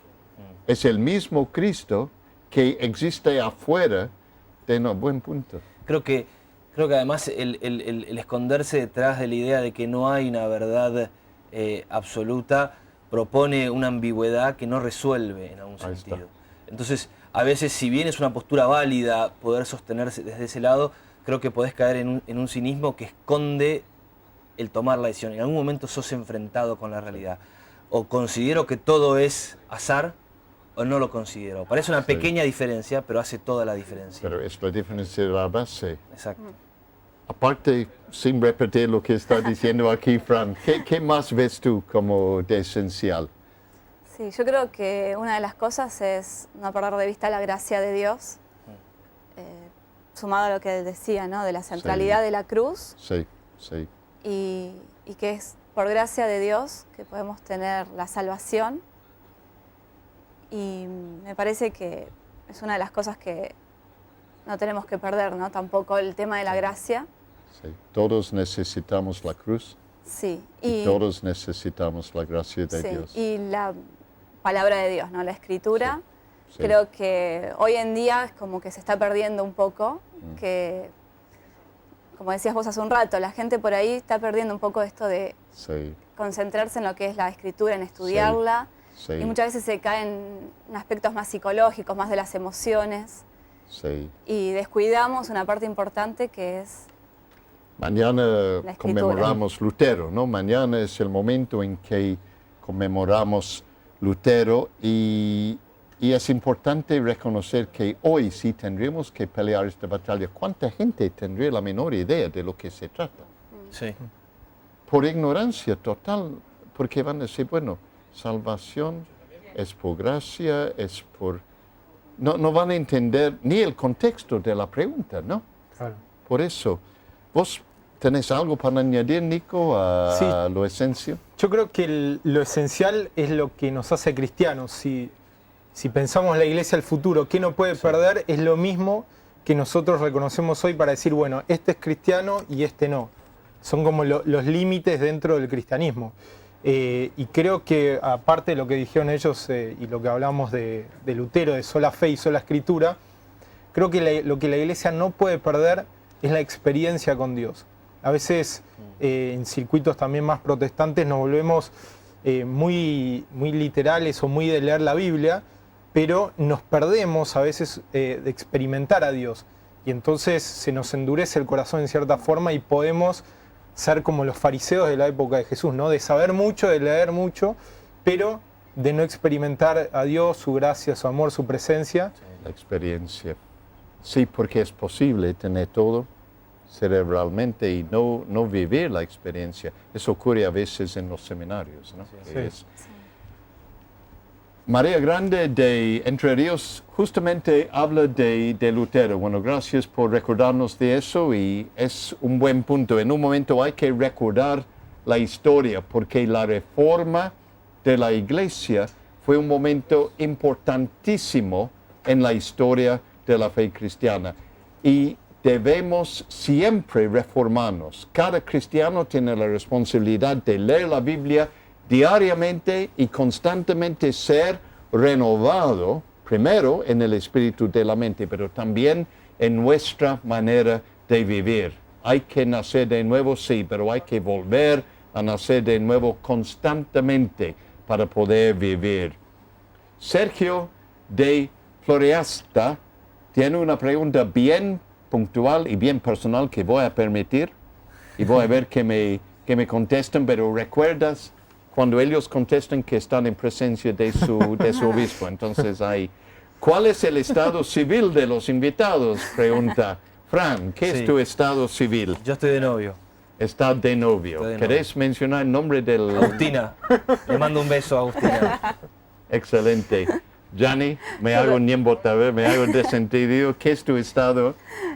Es el mismo Cristo que existe afuera de... No, buen punto.
Creo que además el esconderse detrás de la idea de que no hay una verdad absoluta propone una ambigüedad que no resuelve en algún
Ahí está.
sentido. Entonces, a veces, si bien es una postura válida poder sostenerse desde ese lado, creo que podés caer en un cinismo que esconde el tomar la decisión. En algún momento sos enfrentado con la realidad. O considero que todo es azar, o no lo considero. Parece una
Sí.
pequeña diferencia, pero hace toda la diferencia.
Pero es la diferencia de la base.
Exacto.
Aparte, sin repetir lo que está diciendo aquí, Fran, ¿qué más ves tú como de esencial?
Sí, yo creo que una de las cosas es no perder de vista la gracia de Dios, sumado a lo que él decía, ¿no? De la centralidad de la cruz
Sí, sí.
y que es por gracia de Dios que podemos tener la salvación. Y me parece que es una de las cosas que no tenemos que perder, ¿no? Tampoco el tema de la gracia.
Sí. Todos necesitamos la cruz
Sí.
y todos necesitamos la gracia de
sí,
Dios.
y la palabra de Dios, ¿no? La escritura.
Sí.
Creo que hoy en día es como que se está perdiendo un poco, que, como decías vos hace un rato, la gente por ahí está perdiendo un poco esto de
Sí,
concentrarse en lo que es la escritura, en estudiarla,
sí,
y muchas veces se caen en aspectos más psicológicos, más de las emociones,
sí.
y descuidamos una parte importante que es
Mañana
escritura.
conmemoramos Lutero, ¿no? Mañana es el momento en que conmemoramos Lutero y es importante reconocer que hoy sí tendremos que pelear esta batalla. ¿Cuánta gente tendría la menor idea de lo que se trata?
Sí.
Por ignorancia total, porque van a decir, bueno, salvación es por gracia, es por... No van a entender ni el contexto de la pregunta, ¿no?
Claro.
Por eso, ¿vos tenés algo para añadir, Nico, a
Sí.
lo esencial?
Yo creo que lo esencial es lo que nos hace cristianos. Si pensamos la iglesia del futuro, ¿qué no puede perder? Es lo mismo que nosotros reconocemos hoy para decir, bueno, este es cristiano y este no. son como los límites dentro del cristianismo. Y creo que, aparte de lo que dijeron ellos y lo que hablamos de Lutero, de sola fe y sola escritura, creo que lo que la iglesia no puede perder es la experiencia con Dios. A veces en circuitos también más protestantes nos volvemos muy literales o muy de leer la Biblia, pero nos perdemos a veces de experimentar a Dios. Y entonces se nos endurece el corazón en cierta forma y podemos ser como los fariseos de la época de Jesús, ¿no? De saber mucho, de leer mucho, pero de no experimentar a Dios, su gracia, su amor, su presencia.
La experiencia. Sí, porque es posible tener todo cerebralmente y no vivir la experiencia. Eso ocurre a veces en los seminarios, ¿no?
Sí.
María Grande de Entre Ríos justamente habla de Lutero. Bueno, gracias por recordarnos de eso y es un buen punto. En un momento hay que recordar la historia porque la reforma de la iglesia fue un momento importantísimo en la historia de la fe cristiana y debemos siempre reformarnos. Cada cristiano tiene la responsabilidad de leer la Biblia diariamente y constantemente ser renovado, primero en el espíritu de la mente, pero también en nuestra manera de vivir. Hay que nacer de nuevo, sí, pero hay que volver a nacer de nuevo constantemente para poder vivir. Sergio de Floreasta tiene una pregunta bien puntual y bien personal que voy a permitir y voy a ver que me contesten, pero ¿recuerdas cuando ellos contestan que están en presencia de su obispo? Entonces ¿cuál es el estado civil de los invitados? Pregunta Fran, ¿qué es tu estado civil?
Yo estoy de novio.
Está de novio. ¿Querés mencionar el nombre del...?
Agustina. Le mando un beso a Agustina.
Excelente. Gianni, me hago descendido. ¿Qué es tu estado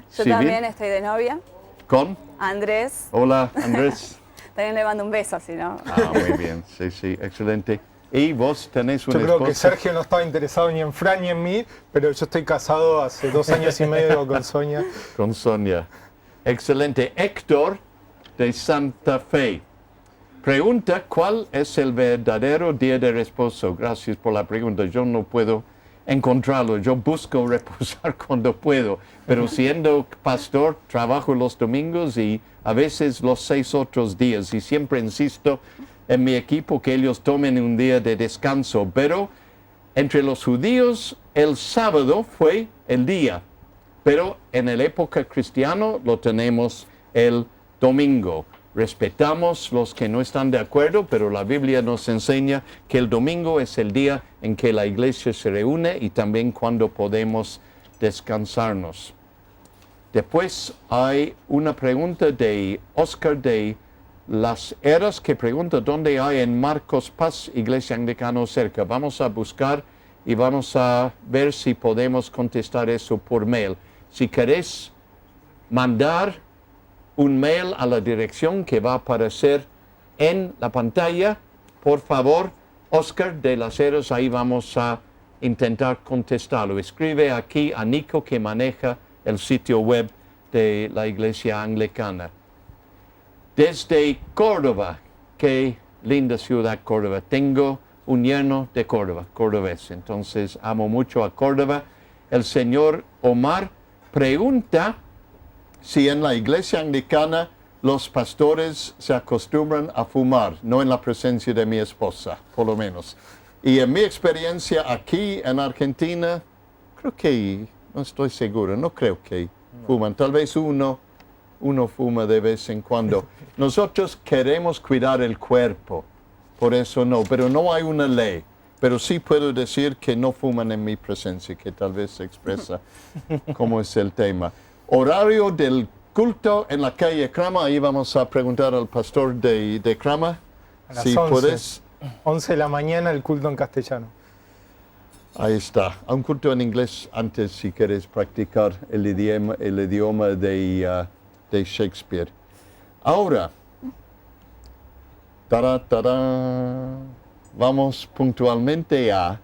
civil?
Yo también estoy de novia.
¿Con?
Andrés.
Hola, Andrés.
También le mando un beso, si no.
Muy bien. Sí, excelente. ¿Y vos tenés una
Yo creo
esposa?
que Sergio no estaba interesado ni en Fran ni en mí, pero yo estoy casado hace 2 años y medio con Sonia.
Con Sonia. Excelente. Héctor de Santa Fe pregunta, ¿cuál es el verdadero día de reposo? Gracias por la pregunta. Yo no puedo encontrarlo. Yo busco reposar cuando puedo. Pero siendo pastor, trabajo los domingos y a veces los 6 otros días. Y siempre insisto en mi equipo que ellos tomen un día de descanso. Pero entre los judíos, el sábado fue el día. Pero en la época cristiana lo tenemos el domingo. Respetamos los que no están de acuerdo, pero la Biblia nos enseña que el domingo es el día en que la iglesia se reúne y también cuando podemos descansarnos. Después hay una pregunta de Oscar de Las Heras que pregunta dónde hay en Marcos Paz Iglesia Anglicana cerca. Vamos a buscar y vamos a ver si podemos contestar eso por mail. Si querés mandar un mail a la dirección que va a aparecer en la pantalla, por favor, Oscar de Las Heras, ahí vamos a intentar contestarlo. Escribe aquí a Nico que maneja el sitio web de la Iglesia Anglicana. Desde Córdoba, qué linda ciudad Córdoba. Tengo un yerno de Córdoba, cordobés, entonces amo mucho a Córdoba. El señor Omar pregunta si en la iglesia anglicana los pastores se acostumbran a fumar, no en la presencia de mi esposa, por lo menos. Y en mi experiencia aquí en Argentina, creo que, no estoy seguro, no creo que fuman. Tal vez uno fuma de vez en cuando. Nosotros queremos cuidar el cuerpo, por eso no, pero no hay una ley. Pero sí puedo decir que no fuman en mi presencia, que tal vez se expresa cómo es el tema. Horario del culto en la calle Crama, ahí vamos a preguntar al pastor de Crama.
A las
si
11.
puedes.
11 de la mañana el culto en castellano.
Ahí está. Un culto en inglés antes si quieres practicar el idioma de Shakespeare. Ahora, vamos puntualmente a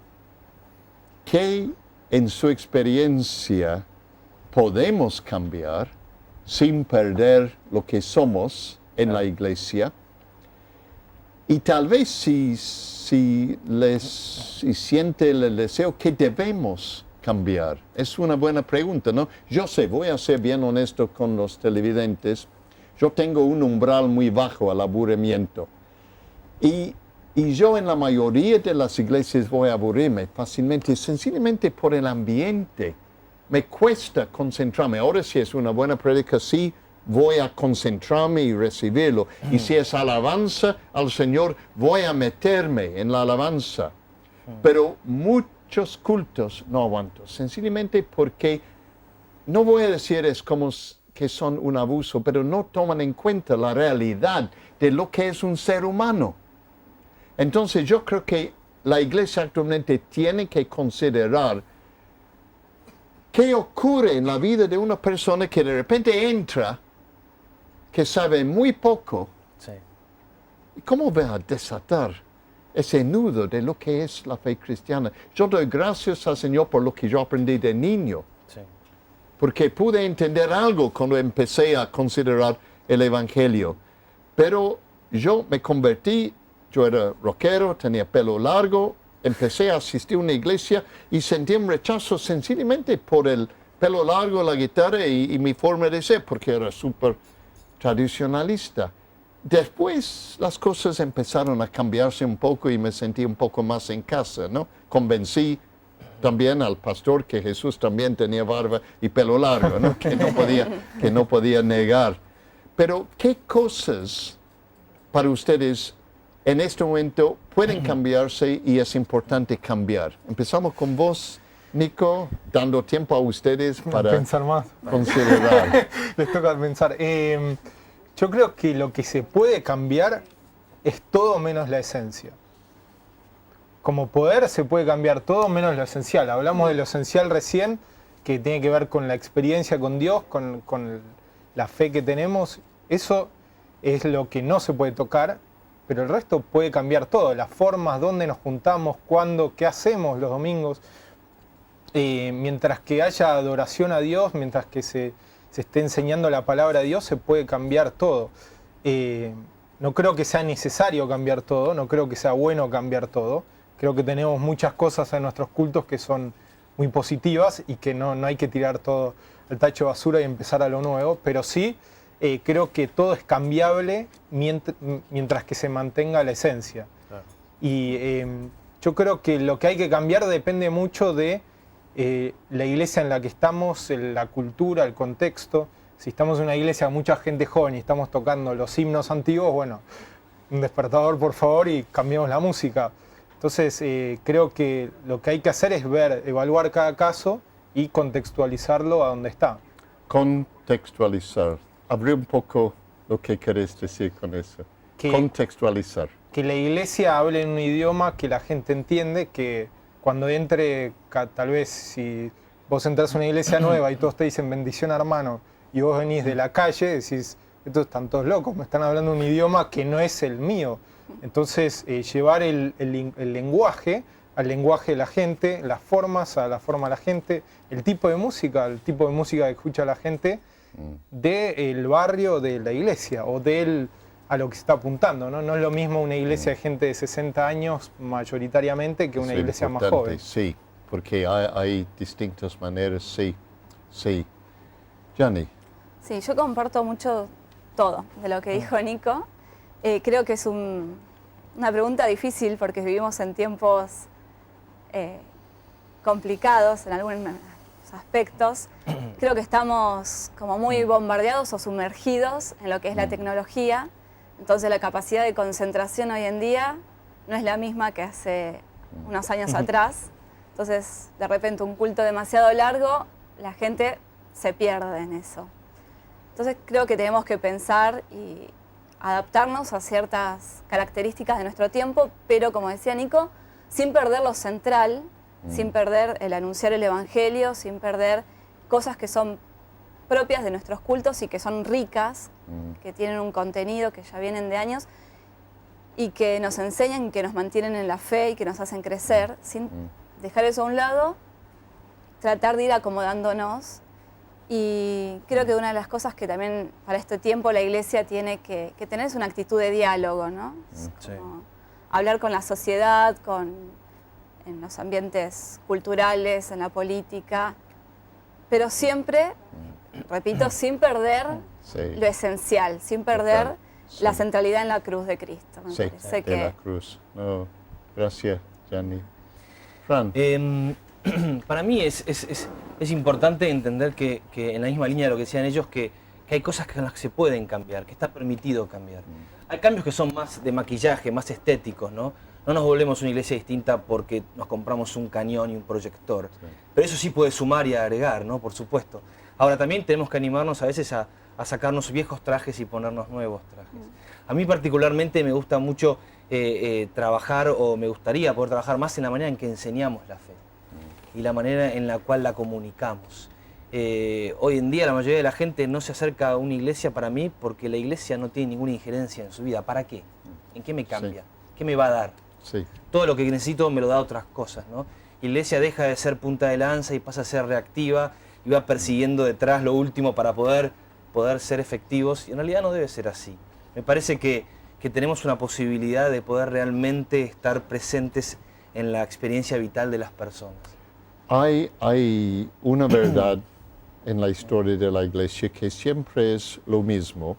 qué en su experiencia podemos cambiar sin perder lo que somos en la iglesia. Y tal vez si siente el deseo que debemos cambiar. Es una buena pregunta, ¿no? Yo sé, voy a ser bien honesto con los televidentes. Yo tengo un umbral muy bajo al aburrimiento. Y yo en la mayoría de las iglesias voy a aburrirme fácilmente, sencillamente por el ambiente. Me cuesta concentrarme. Ahora si es una buena prédica, sí, voy a concentrarme y recibirlo. Y si es alabanza al Señor, voy a meterme en la alabanza. Pero muchos cultos no aguanto, sencillamente porque, no voy a decir es como que son un abuso, pero no toman en cuenta la realidad de lo que es un ser humano. Entonces yo creo que la iglesia actualmente tiene que considerar qué ocurre en la vida de una persona que de repente entra, que sabe muy poco.
Sí.
¿Y cómo va a desatar ese nudo de lo que es la fe cristiana? Yo doy gracias al Señor por lo que yo aprendí de niño.
Sí.
Porque pude entender algo cuando empecé a considerar el Evangelio. Pero yo me convertí, yo era rockero, tenía pelo largo, empecé a asistir a una iglesia y sentí un rechazo sencillamente por el pelo largo, la guitarra y mi forma de ser, porque era súper tradicionalista. Después las cosas empezaron a cambiarse un poco y me sentí un poco más en casa, ¿no? Convencí también al pastor que Jesús también tenía barba y pelo largo, ¿no? que no podía negar. Pero, ¿qué cosas para ustedes en este momento pueden cambiarse y es importante cambiar? Empezamos con vos, Nico, dando tiempo a ustedes para
pensar más.
Considerar.
Les toca pensar. Yo creo que lo que se puede cambiar es todo menos la esencia. Como poder se puede cambiar todo menos lo esencial. Hablamos de lo esencial recién, que tiene que ver con la experiencia con Dios, con la fe que tenemos. Eso es lo que no se puede tocar, pero el resto puede cambiar todo. Las formas, dónde nos juntamos, cuándo, qué hacemos los domingos. Mientras que haya adoración a Dios, mientras que se esté enseñando la palabra de Dios, se puede cambiar todo. No creo que sea necesario cambiar todo, no creo que sea bueno cambiar todo. Creo que tenemos muchas cosas en nuestros cultos que son muy positivas y que no hay que tirar todo al tacho de basura y empezar a lo nuevo, pero sí creo que todo es cambiable mientras que se mantenga la esencia. Claro. Y yo creo que lo que hay que cambiar depende mucho de la iglesia en la que estamos, la cultura, el contexto. Si estamos en una iglesia con mucha gente joven y estamos tocando los himnos antiguos, bueno, un despertador por favor y cambiamos la música. Entonces creo que lo que hay que hacer es evaluar cada caso y contextualizarlo a donde está.
Contextualizar. Abre un poco lo que querés decir con eso. Contextualizar.
Que la iglesia hable en un idioma que la gente entiende, que cuando entre, tal vez si vos entras a una iglesia nueva y todos te dicen bendición hermano y vos venís de la calle, decís, estos están todos locos, me están hablando un idioma que no es el mío. Entonces llevar el lenguaje al lenguaje de la gente, las formas a la forma de la gente, el tipo de música que escucha la gente del barrio de la iglesia o a lo que se está apuntando, ¿no? No es lo mismo una iglesia de gente de 60 años mayoritariamente que una iglesia más joven.
Sí, porque hay distintas maneras, sí. Gianni.
Sí, yo comparto mucho todo de lo que dijo Nico. Creo que es una pregunta difícil porque vivimos en tiempos complicados en algunos aspectos. Creo que estamos como muy bombardeados o sumergidos en lo que es la tecnología. Entonces la capacidad de concentración hoy en día no es la misma que hace unos años atrás. Entonces de repente un culto demasiado largo, la gente se pierde en eso. Entonces creo que tenemos que pensar y adaptarnos a ciertas características de nuestro tiempo, pero como decía Nico, sin perder lo central, sin perder el anunciar el Evangelio, sin perder cosas que son propias de nuestros cultos y que son ricas, que tienen un contenido que ya vienen de años y que nos enseñan, que nos mantienen en la fe y que nos hacen crecer, sin dejar eso a un lado, tratar de ir acomodándonos Y creo que una de las cosas que también para este tiempo la iglesia tiene que tener es una actitud de diálogo, ¿no? Es
Sí.
como hablar con la sociedad, en los ambientes culturales, en la política, pero siempre, repito, sin perder
Sí.
lo esencial, sin perder
Total, sí.
la centralidad en la cruz de Cristo. Me
Sí,
parece
de
que
la cruz. No, gracias, Gianni. Fran.
Para mí es importante entender que en la misma línea de lo que decían ellos, que hay cosas con las que se pueden cambiar, que está permitido cambiar. Hay cambios que son más de maquillaje, más estéticos, ¿no? No nos volvemos una iglesia distinta porque nos compramos un cañón y un proyector.
Sí.
Pero eso sí puede sumar y agregar, ¿no? Por supuesto. Ahora también tenemos que animarnos a veces a sacarnos viejos trajes y ponernos nuevos trajes. A mí particularmente me gusta mucho trabajar, o me gustaría poder trabajar más en la manera en que enseñamos la fe y la manera en la cual la comunicamos. Hoy en día la mayoría de la gente no se acerca a una iglesia, para mí, porque la iglesia no tiene ninguna injerencia en su vida. ¿Para qué? ¿En qué me cambia?
Sí.
¿Qué me va a dar?
Sí.
Todo lo que necesito me lo da otras cosas, ¿no? Iglesia deja de ser punta de lanza y pasa a ser reactiva y va persiguiendo detrás lo último para poder ser efectivos, y en realidad no debe ser así. Me parece que tenemos una posibilidad de poder realmente estar presentes en la experiencia vital de las personas.
Hay una verdad en la historia de la iglesia que siempre es lo mismo,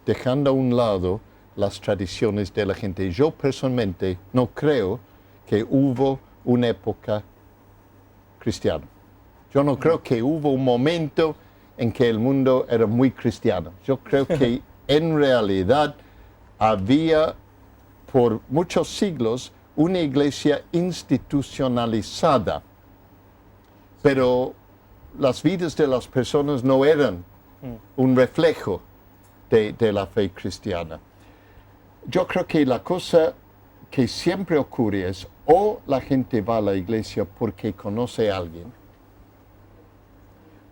dejando a un lado las tradiciones de la gente. Yo personalmente no creo que hubo una época cristiana. Yo no creo que hubo un momento en que el mundo era muy cristiano. Yo creo que en realidad había por muchos siglos una iglesia institucionalizada, pero las vidas de las personas no eran un reflejo de la fe cristiana. Yo creo que la cosa que siempre ocurre es o la gente va a la iglesia porque conoce a alguien,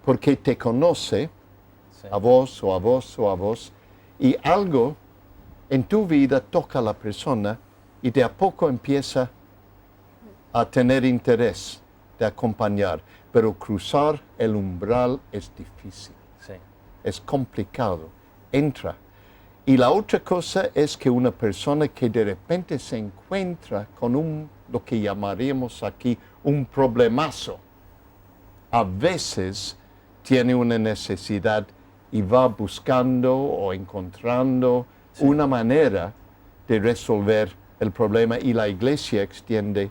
porque te conoce,
Sí.
a vos o a vos o a vos, y algo en tu vida toca a la persona y de a poco empieza a tener interés de acompañar, pero cruzar el umbral es difícil,
Sí.
es complicado, entra. Y la otra cosa es que una persona que de repente se encuentra con lo que llamaríamos aquí un problemazo, a veces tiene una necesidad y va buscando o encontrando una manera de resolver el problema, y la iglesia extiende.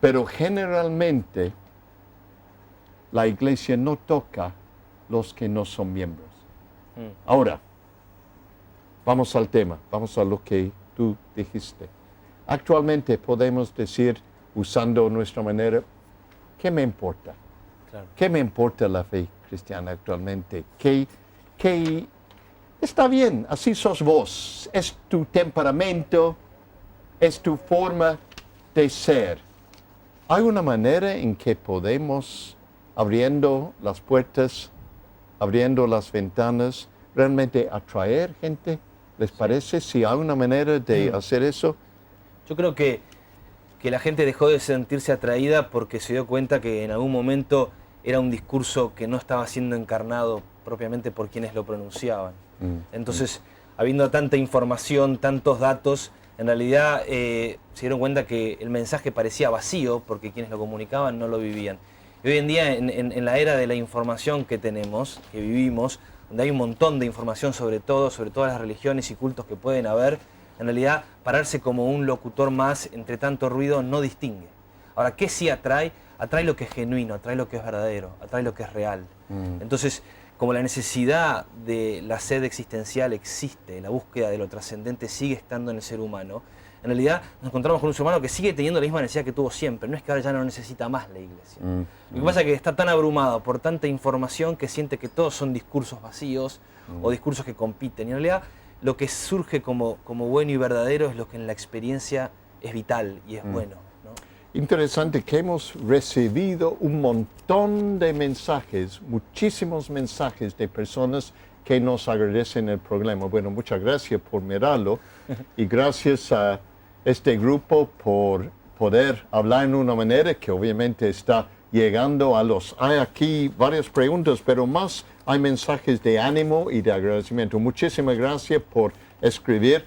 Pero generalmente la iglesia no toca los que no son miembros. Ahora, vamos al tema, vamos a lo que tú dijiste. Actualmente podemos decir, usando nuestra manera, ¿qué me importa?
Claro.
¿Qué me importa la fe cristiana actualmente? ¿Qué está bien, así sos vos, es tu temperamento, es tu forma de ser. Hay una manera en que podemos, abriendo las puertas, abriendo las ventanas, realmente atraer gente. ¿Les parece? Si hay una manera de hacer eso.
Yo creo que la gente dejó de sentirse atraída porque se dio cuenta que en algún momento era un discurso que no estaba siendo encarnado propiamente por quienes lo pronunciaban. Entonces, habiendo tanta información, tantos datos, en realidad se dieron cuenta que el mensaje parecía vacío porque quienes lo comunicaban no lo vivían. Y hoy en día, en la era de la información que tenemos, que vivimos, donde hay un montón de información sobre todas las religiones y cultos que pueden haber, en realidad pararse como un locutor más entre tanto ruido no distingue. Ahora, ¿qué sí atrae? Atrae lo que es genuino, atrae lo que es verdadero, atrae lo que es real. Entonces, como la necesidad de la sed existencial existe, la búsqueda de lo trascendente sigue estando en el ser humano, en realidad nos encontramos con un ser humano que sigue teniendo la misma necesidad que tuvo siempre. No es que ahora ya no necesita más la iglesia. Lo que pasa es que está tan abrumado por tanta información que siente que todos son discursos vacíos o discursos que compiten. Y en realidad lo que surge como bueno y verdadero es lo que en la experiencia es vital y es bueno, ¿no?
Interesante que hemos recibido un montón de mensajes, muchísimos mensajes de personas que nos agradecen el programa. Bueno, muchas gracias por mirarlo y gracias a este grupo por poder hablar en una manera que obviamente está llegando a los... Hay aquí varias preguntas, pero más hay mensajes de ánimo y de agradecimiento. Muchísimas gracias por escribir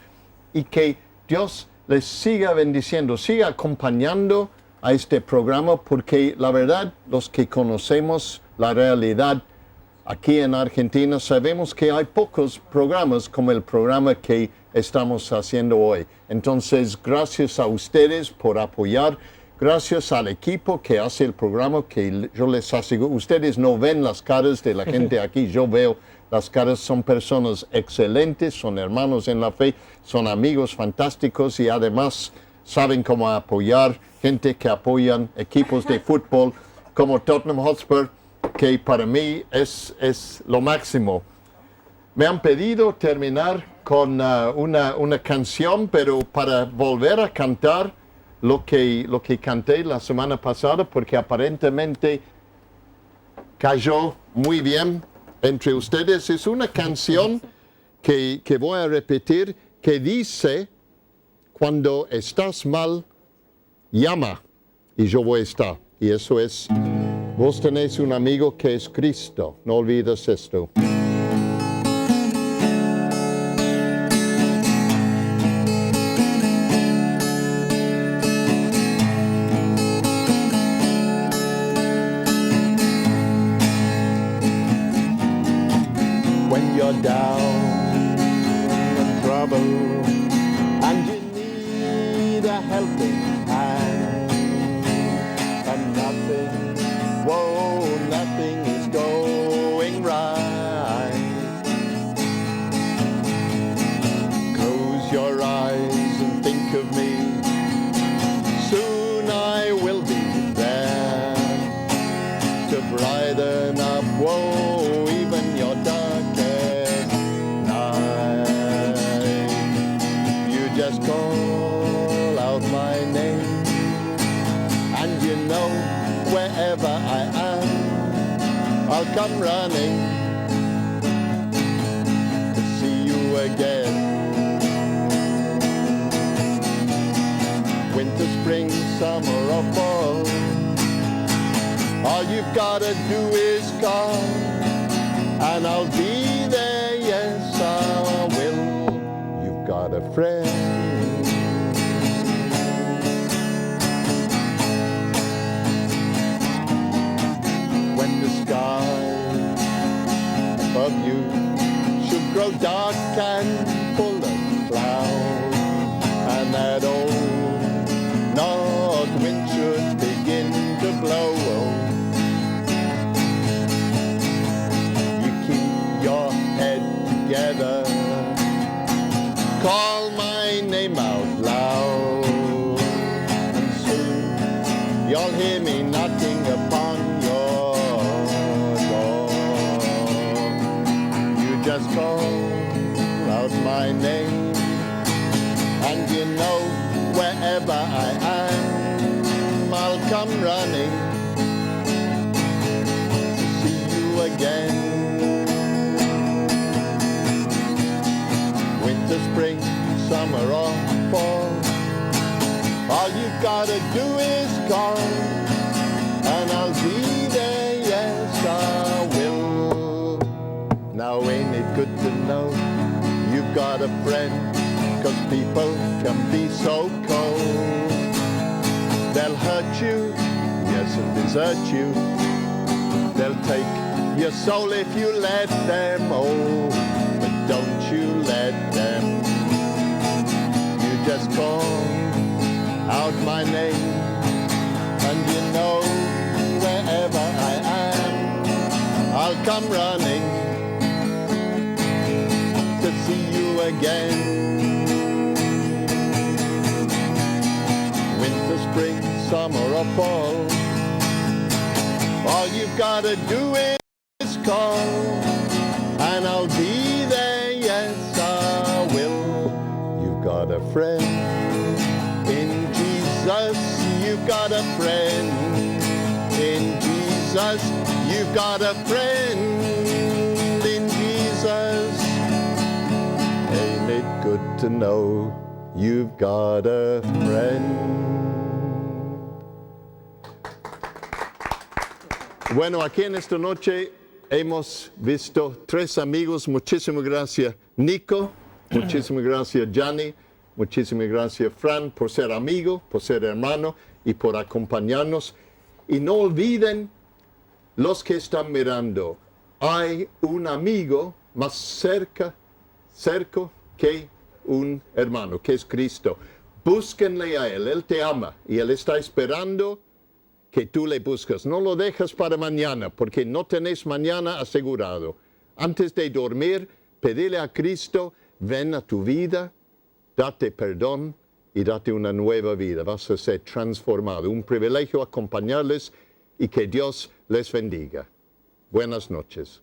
y que Dios les siga bendiciendo, siga acompañando a este programa, porque la verdad, los que conocemos la realidad aquí en Argentina, sabemos que hay pocos programas como el programa que estamos haciendo hoy. Entonces, gracias a ustedes por apoyar, gracias al equipo que hace el programa, que yo les aseguro, ustedes no ven las caras de la gente aquí, yo veo las caras, son personas excelentes, son hermanos en la fe, son amigos fantásticos y además saben cómo apoyar gente que apoyan equipos de fútbol como Tottenham Hotspur, que para mí es lo máximo. Me han pedido terminar con una canción, pero para volver a cantar lo que canté la semana pasada, porque aparentemente cayó muy bien entre ustedes. Es una canción que voy a repetir, que dice: cuando estás mal, llama y yo voy a estar. Y eso es, vos tenéis un amigo que es Cristo, no olvides esto. When you're down in trouble and you need a helping hand, and nothing is going right. Close your eyes and think of me. Soon I will be there to brighten up, even your darkest night. You just call out my name, and you know wherever I am, I'll come running to see you again. Winter, spring, summer or fall, all you've gotta do is call, and I'll be there, yes I will. You've got a friend. When the sky above you should grow dark and full of cloud, and that old north wind should begin to blow, you keep your head together, call my name out loud, and soon you'll hear me knocking upon your door. You just call out my name, and you know wherever I am, I'll come running to see you again. Winter, spring, summer or fall, all you've gotta do is call, and I'll be there, yes I will. Now ain't it good to know you've got a friend? 'Cause people can be so cold. They'll hurt you, yes, and desert you. They'll take your soul if you let them, oh, but don't you let them. You just call out my name, and you know wherever I am, I'll come running to see you again. Winter, spring, summer or fall, all you've gotta do is call, and I'll be there, yes I will. You've got a friend in Jesus, you've got a friend in Jesus, you've got a friend in Jesus. Ain't it good to know you've got a friend? Bueno, aquí en esta noche hemos visto 3 amigos. Muchísimas gracias, Nico. Muchísimas gracias, Gianni. Muchísimas gracias, Fran, por ser amigo, por ser hermano y por acompañarnos. Y no olviden, los que están mirando, hay un amigo más cerca que un hermano, que es Cristo. Búsquenle a Él te ama y Él está esperando que tú le busques. No lo dejes para mañana, porque no tenés mañana asegurado. Antes de dormir, pedile a Cristo, ven a tu vida, date perdón y date una nueva vida. Vas a ser transformado. Un privilegio acompañarles y que Dios les bendiga. Buenas noches.